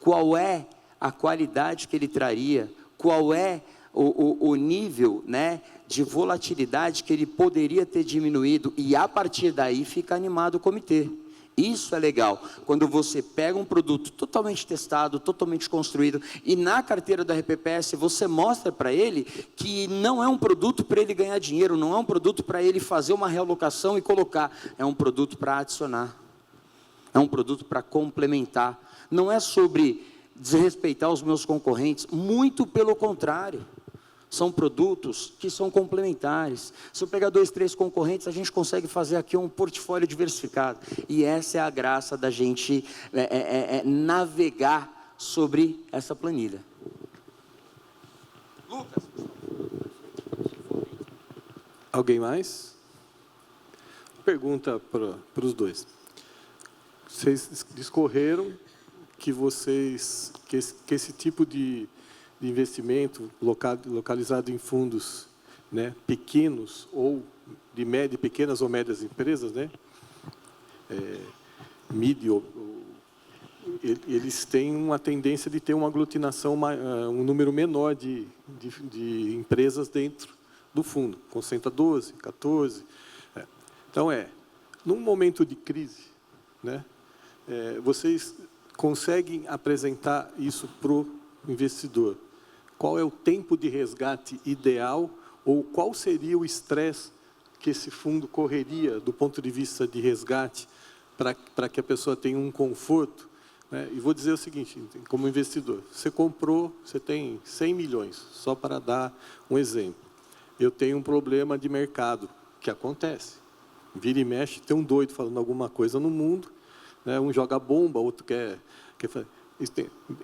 S3: qual é a qualidade que ele traria, qual é o nível né, de volatilidade que ele poderia ter diminuído, e a partir daí fica animado o comitê. Isso é legal, quando você pega um produto totalmente testado, totalmente construído, e na carteira da RPPS você mostra para ele que não é um produto para ele ganhar dinheiro, não é um produto para ele fazer uma realocação e colocar, é um produto para adicionar, é um produto para complementar, não é sobre desrespeitar os meus concorrentes, muito pelo contrário. São produtos que são complementares. Se eu pegar 2, 3 concorrentes, a gente consegue fazer aqui um portfólio diversificado. E essa é a graça da gente navegar sobre essa planilha. Lucas.
S2: Alguém mais? Pergunta para os dois. Vocês discorreram que esse tipo de investimento localizado em fundos né, pequenos ou de pequenas ou médias empresas, né, eles têm uma tendência de ter uma aglutinação, um número menor de empresas dentro do fundo, concentra 12, 14. Então, num momento de crise, né, vocês conseguem apresentar isso para o investidor? Qual é o tempo de resgate ideal ou qual seria o estresse que esse fundo correria do ponto de vista de resgate para que a pessoa tenha um conforto? Né? E vou dizer o seguinte, como investidor, você comprou, você tem 100 milhões, só para dar um exemplo. Eu tenho um problema de mercado, que acontece. Vira e mexe, tem um doido falando alguma coisa no mundo, né? Um joga bomba, outro quer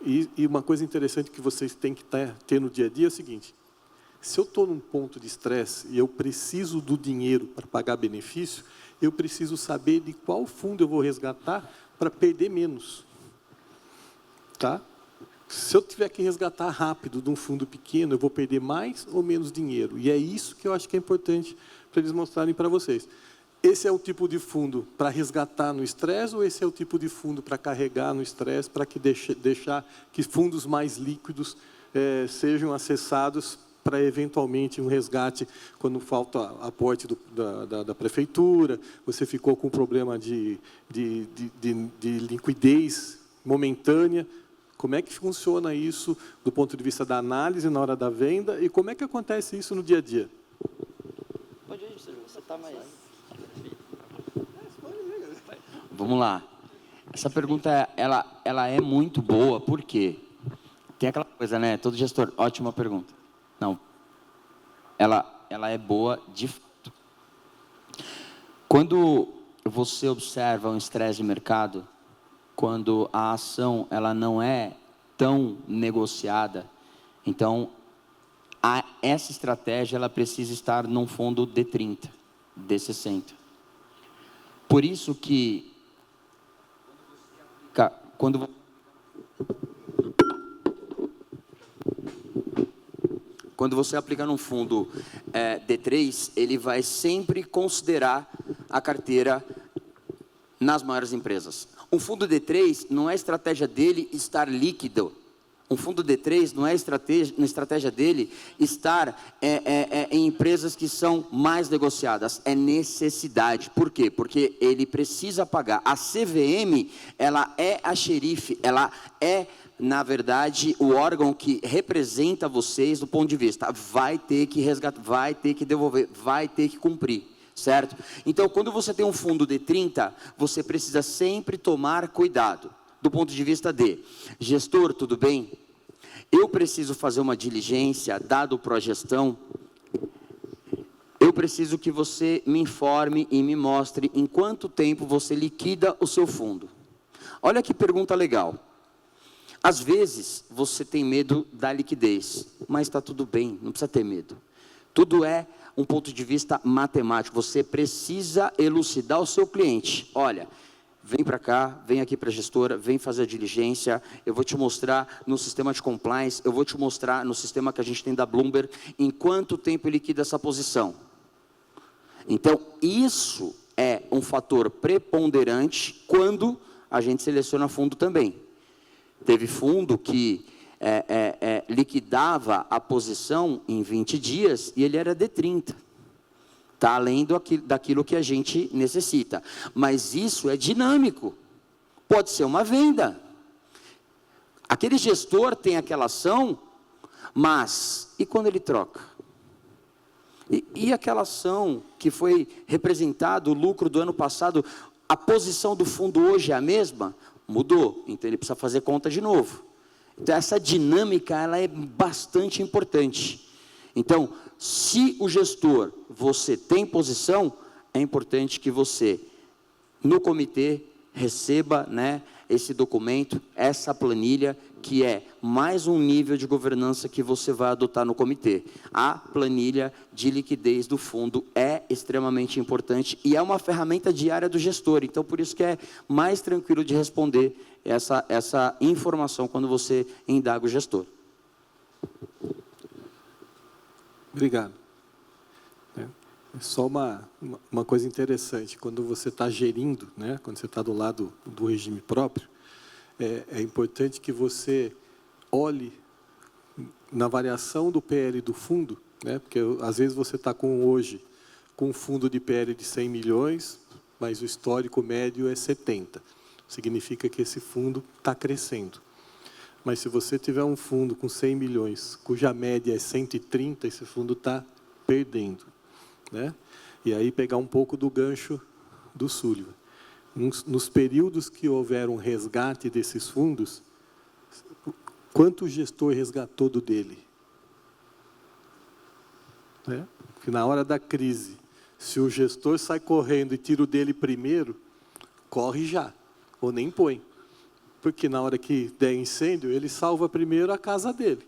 S2: e uma coisa interessante que vocês têm que ter no dia a dia é o seguinte, Se eu estou num ponto de estresse e eu preciso do dinheiro para pagar benefício, eu preciso saber de qual fundo eu vou resgatar para perder menos. Tá? Se eu tiver que resgatar rápido de um fundo pequeno, eu vou perder mais ou menos dinheiro. E é isso que eu acho que é importante para eles mostrarem para vocês. Esse é o tipo de fundo para resgatar no estresse ou esse é o tipo de fundo para carregar no estresse, para que deixar que fundos mais líquidos sejam acessados para, eventualmente, um resgate quando falta aporte da prefeitura, você ficou com um problema de liquidez momentânea. Como é que funciona isso do ponto de vista da análise na hora da venda e como é que acontece isso no dia a dia?
S3: Pode ir, você está mais... Vamos lá. Essa pergunta, ela é muito boa, por quê? Tem aquela coisa, né? Todo gestor, ótima pergunta. Não. Ela é boa de fato. Quando você observa um estresse de mercado, quando a ação ela não é tão negociada, então essa estratégia ela precisa estar num fundo D30, D60. Por isso que quando você aplica num fundo D3, ele vai sempre considerar a carteira nas maiores empresas. Um fundo D3 não é estratégia dele estar líquido. Um fundo D3 não é estratégia dele estar em empresas que são mais negociadas. É necessidade. Por quê? Porque ele precisa pagar. A CVM, ela é a xerife, ela é, na verdade, o órgão que representa vocês do ponto de vista. Vai ter que resgatar, vai ter que devolver, vai ter que cumprir. Certo? Então, quando você tem um fundo D30, você precisa sempre tomar cuidado. Do ponto de vista de gestor, tudo bem? Eu preciso fazer uma diligência, dado o pró-gestão, eu preciso que você me informe e me mostre em quanto tempo você liquida o seu fundo. Olha que pergunta legal. Às vezes, você tem medo da liquidez, mas está tudo bem, não precisa ter medo. Tudo é um ponto de vista matemático. Você precisa elucidar o seu cliente. Olha, vem para cá, vem aqui para a gestora, vem fazer a diligência, eu vou te mostrar no sistema de compliance, eu vou te mostrar no sistema que a gente tem da Bloomberg, em quanto tempo ele liquida essa posição. Então, isso é um fator preponderante quando a gente seleciona fundo também. Teve fundo que liquidava a posição em 20 dias e ele era D30. Está além daquilo que a gente necessita. Mas isso é dinâmico. Pode ser uma venda. Aquele gestor tem aquela ação, mas e quando ele troca? E aquela ação que foi representado, o lucro do ano passado, a posição do fundo hoje é a mesma? Mudou, então ele precisa fazer conta de novo. Então essa dinâmica ela é bastante importante. Então, se o gestor, você tem posição, é importante que você, no comitê, receba, né, esse documento, essa planilha, que é mais um nível de governança que você vai adotar no comitê. A planilha de liquidez do fundo é extremamente importante e é uma ferramenta diária do gestor. Então, por isso que é mais tranquilo de responder essa informação quando você indaga o gestor.
S2: Obrigado. É só uma coisa interessante, quando você está gerindo, né, quando você está do lado do regime próprio, é importante que você olhe na variação do PL do fundo, né, porque às vezes você está hoje com um fundo de PL de 100 milhões, mas o histórico médio é 70. Significa que esse fundo está crescendo. Mas se você tiver um fundo com 100 milhões, cuja média é 130, esse fundo está perdendo. Né? E aí pegar um pouco do gancho do Sullivan. Nos períodos que houver um resgate desses fundos, quanto o gestor resgatou do dele? Né? Porque na hora da crise, se o gestor sai correndo e tira o dele primeiro, corre já, ou nem põe. Porque na hora que der incêndio, ele salva primeiro a casa dele.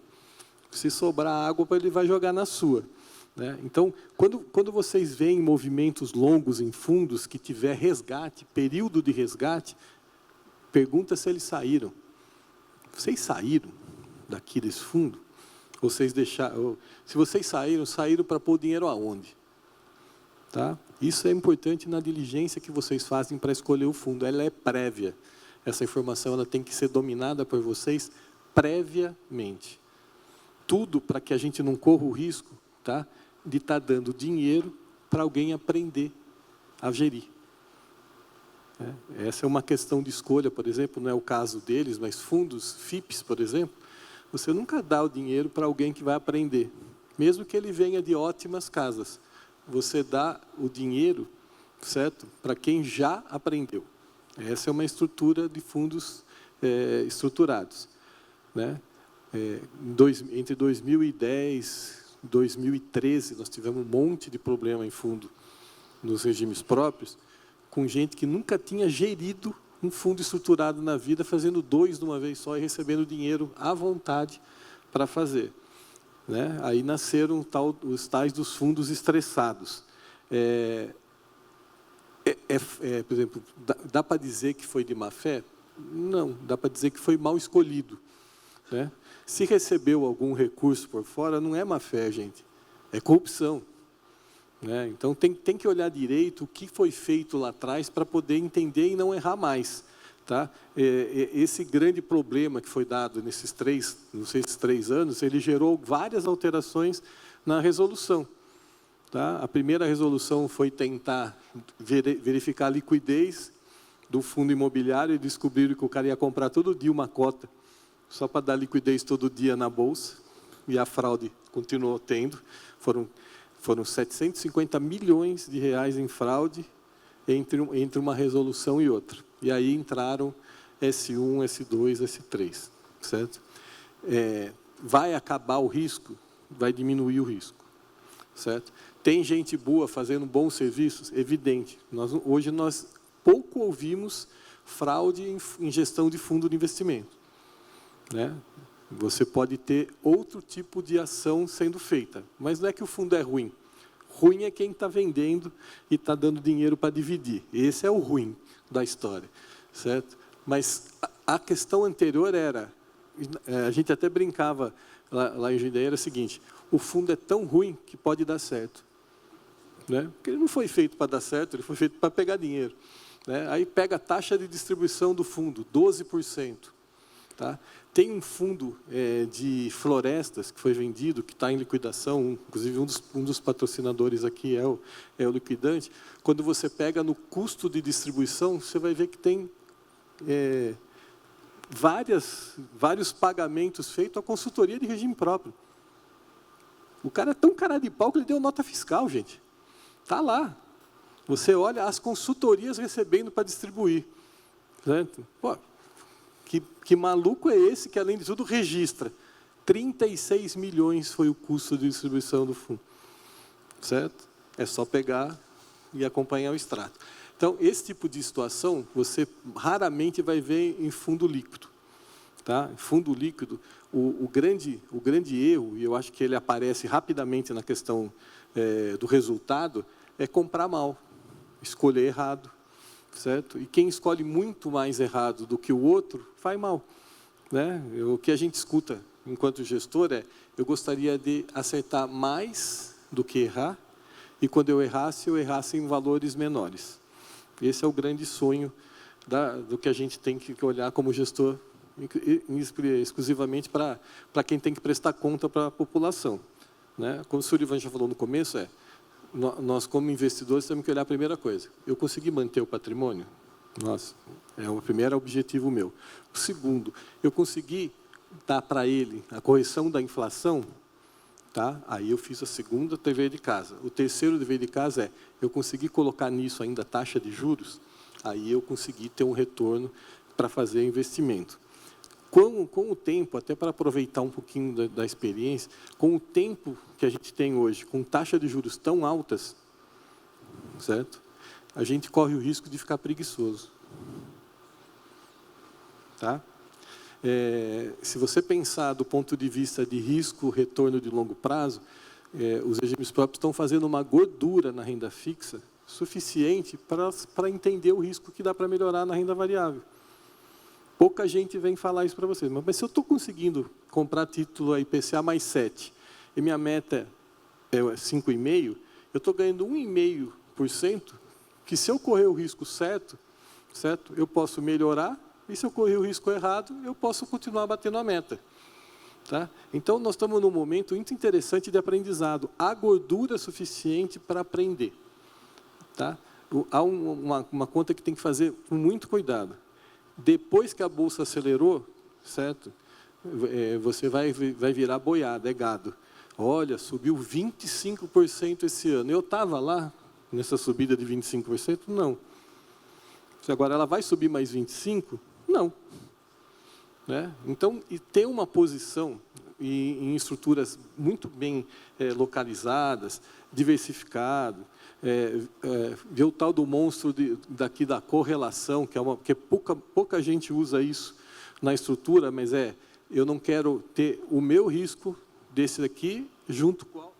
S2: Se sobrar água, ele vai jogar na sua. Né? Então, quando vocês veem movimentos longos em fundos que tiver resgate, período de resgate, pergunta se eles saíram. Vocês saíram daqui desse fundo? Vocês deixaram? Se vocês saíram para pôr o dinheiro aonde? Tá? Isso é importante na diligência que vocês fazem para escolher o fundo. Ela é prévia. Essa informação ela tem que ser dominada por vocês previamente. Tudo para que a gente não corra o risco, tá, de estar dando dinheiro para alguém aprender a gerir. Essa é uma questão de escolha, por exemplo, não é o caso deles, mas fundos FIPs, por exemplo, você nunca dá o dinheiro para alguém que vai aprender, mesmo que ele venha de ótimas casas. Você dá o dinheiro, certo, para quem já aprendeu. Essa é uma estrutura de fundos estruturados. Né? Entre 2010 e 2013, nós tivemos um monte de problema em fundo nos regimes próprios, com gente que nunca tinha gerido um fundo estruturado na vida, fazendo 2 de uma vez só e recebendo dinheiro à vontade para fazer. Né? Aí nasceram os tais dos fundos estressados. Por exemplo, dá para dizer que foi de má fé? Não, dá para dizer que foi mal escolhido. Né? Se recebeu algum recurso por fora, não é má fé, gente, é corrupção. Né? Então, tem que olhar direito o que foi feito lá atrás para poder entender e não errar mais. Tá? Esse grande problema que foi dado nesses 3 anos, ele gerou várias alterações na resolução. Tá? A primeira resolução foi tentar verificar a liquidez do fundo imobiliário e descobriram que o cara ia comprar todo dia uma cota, só para dar liquidez todo dia na bolsa, e a fraude continuou tendo. Foram 750 milhões de reais em fraude entre uma resolução e outra. E aí entraram S1, S2, S3. Certo? Vai acabar o risco? Vai diminuir o risco. Certo? Tem gente boa fazendo bons serviços? Evidente. Hoje nós pouco ouvimos fraude em gestão de fundo de investimento. Né? Você pode ter outro tipo de ação sendo feita, mas não é que o fundo é ruim. Ruim é quem está vendendo e está dando dinheiro para dividir. Esse é o ruim da história, certo? Mas a questão anterior era, a gente até brincava lá em Jundiaí, era o seguinte: o fundo é tão ruim que pode dar certo. Né? Porque ele não foi feito para dar certo, ele foi feito para pegar dinheiro. Né? Aí pega a taxa de distribuição do fundo, 12%. Tá? Tem um fundo de florestas que foi vendido, que está em liquidação, inclusive um dos patrocinadores aqui é o liquidante. Quando você pega no custo de distribuição, você vai ver que tem vários pagamentos feitos à consultoria de regime próprio. O cara é tão cara de pau que ele deu nota fiscal, gente. Está lá. Você olha as consultorias recebendo para distribuir. Certo? Pô, que maluco é esse que, além de tudo, registra? 36 milhões foi o custo de distribuição do fundo. Certo? É só pegar e acompanhar o extrato. Então, esse tipo de situação, você raramente vai ver em fundo líquido. Tá? Em fundo líquido, o grande erro, e eu acho que ele aparece rapidamente na questão do resultado, é comprar mal, escolher errado. Certo? E quem escolhe muito mais errado do que o outro, faz mal. Né? O que a gente escuta enquanto gestor eu gostaria de acertar mais do que errar, e quando eu errasse em valores menores. Esse é o grande sonho do que a gente tem que olhar como gestor, exclusivamente para quem tem que prestar conta para a população. Né? Como o Sullivan já falou no começo, nós, como investidores, temos que olhar a primeira coisa. Eu consegui manter o patrimônio? Nossa, é o primeiro objetivo meu. O segundo, eu consegui dar para ele a correção da inflação? Tá? Aí eu fiz a segunda dever de casa. O terceiro dever de casa eu consegui colocar nisso ainda a taxa de juros? Aí eu consegui ter um retorno para fazer investimento. Com o tempo, até para aproveitar um pouquinho da experiência, com o tempo que a gente tem hoje, com taxa de juros tão altas, certo? A gente corre o risco de ficar preguiçoso. Tá? se você pensar do ponto de vista de risco, retorno de longo prazo, os regimes próprios estão fazendo uma gordura na renda fixa suficiente para entender o risco que dá para melhorar na renda variável. Pouca gente vem falar isso para vocês, mas se eu estou conseguindo comprar título a IPCA mais 7 e minha meta é 5,5%, eu estou ganhando 1,5%, que se eu correr o risco certo, eu posso melhorar, e se eu correr o risco errado, eu posso continuar batendo a meta. Tá? Então, nós estamos num momento muito interessante de aprendizado. Há gordura suficiente para aprender. Tá? Há uma conta que tem que fazer com muito cuidado. Depois que a Bolsa acelerou, certo? Você vai virar boiada, é gado. Olha, subiu 25% esse ano. Eu estava lá, nessa subida de 25%? Não. Agora, ela vai subir mais 25%? Não. Né? Então, e ter uma posição em estruturas muito bem localizadas, diversificado, ver o tal do monstro daqui da correlação, que pouca gente usa isso na estrutura, mas eu não quero ter o meu risco desse aqui junto com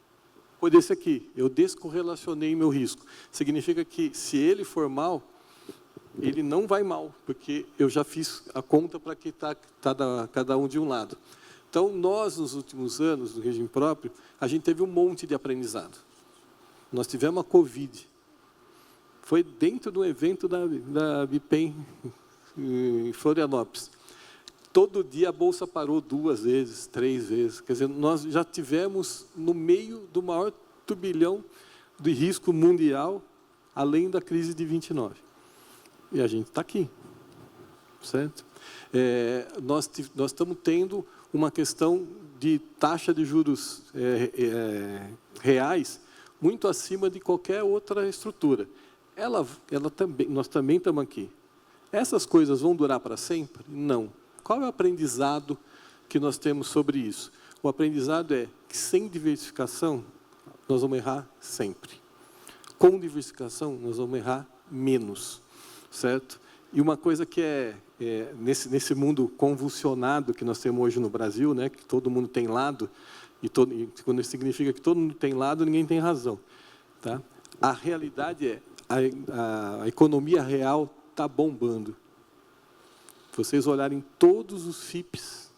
S2: o desse aqui. Eu descorrelacionei meu risco. Significa que, se ele for mal, ele não vai mal, porque eu já fiz a conta para que está cada um de um lado. Então, nós, nos últimos anos, no regime próprio, a gente teve um monte de aprendizado. Nós tivemos a Covid. Foi dentro do evento da Bipem, em Florianópolis. Todo dia a Bolsa parou 2 vezes, 3 vezes. Quer dizer, nós já tivemos no meio do maior turbilhão de risco mundial, além da crise de 29. E a gente está aqui, certo? Nós estamos tendo uma questão de taxa de juros reais muito acima de qualquer outra estrutura. Nós também estamos aqui. Essas coisas vão durar para sempre? Não. Qual é o aprendizado que nós temos sobre isso? O aprendizado é que, sem diversificação, nós vamos errar sempre. Com diversificação, nós vamos errar menos. Certo? E uma coisa que nesse mundo convulsionado que nós temos hoje no Brasil, né, que todo mundo tem lado, e quando isso significa que todo mundo tem lado, ninguém tem razão. Tá? A realidade a economia real está bombando. Se vocês olharem todos os FIPs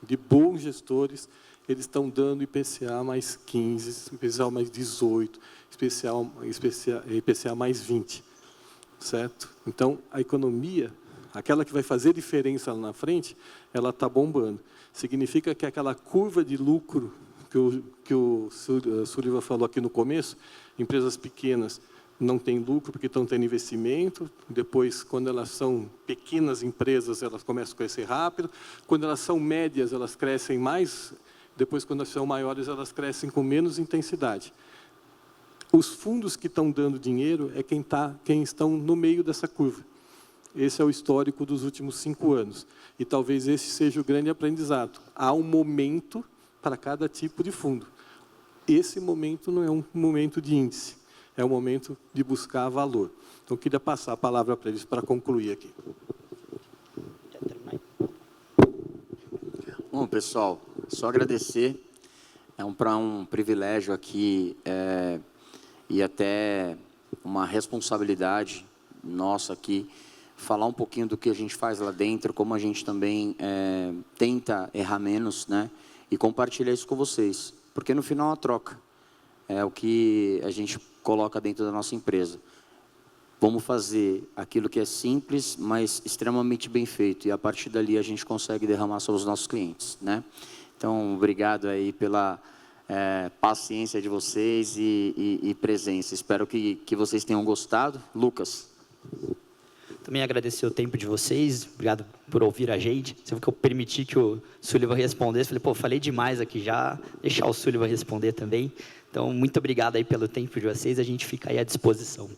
S2: de bons gestores, eles estão dando IPCA mais 15, IPCA mais 18, IPCA mais 20. Certo? Então, a economia, aquela que vai fazer diferença lá na frente, ela está bombando. Significa que aquela curva de lucro que o Sullivan falou aqui no começo, empresas pequenas não têm lucro porque estão tendo investimento, depois, quando elas são pequenas empresas, elas começam a crescer rápido, quando elas são médias, elas crescem mais, depois, quando elas são maiores, elas crescem com menos intensidade. Os fundos que estão dando dinheiro é quem estão no meio dessa curva. Esse é o histórico dos últimos 5 anos. E talvez esse seja o grande aprendizado. Há um momento para cada tipo de fundo. Esse momento não é um momento de índice, é um momento de buscar valor. Então, eu queria passar a palavra para eles para concluir aqui.
S3: Bom, pessoal, só agradecer. É um privilégio aqui e até uma responsabilidade nossa aqui, falar um pouquinho do que a gente faz lá dentro, como a gente também tenta errar menos, né? E compartilhar isso com vocês, porque no final é uma troca. É o que a gente coloca dentro da nossa empresa. Vamos fazer aquilo que é simples, mas extremamente bem feito, e a partir dali a gente consegue derramar sobre os nossos clientes, né? Então, obrigado aí pela paciência de vocês e presença. Espero que vocês tenham gostado. Lucas.
S4: Também agradecer o tempo de vocês, obrigado por ouvir a gente. Você viu que eu permiti que o Sullivan respondesse, falei demais aqui já, deixar o Sullivan responder também. Então, muito obrigado aí pelo tempo de vocês, a gente fica aí à disposição.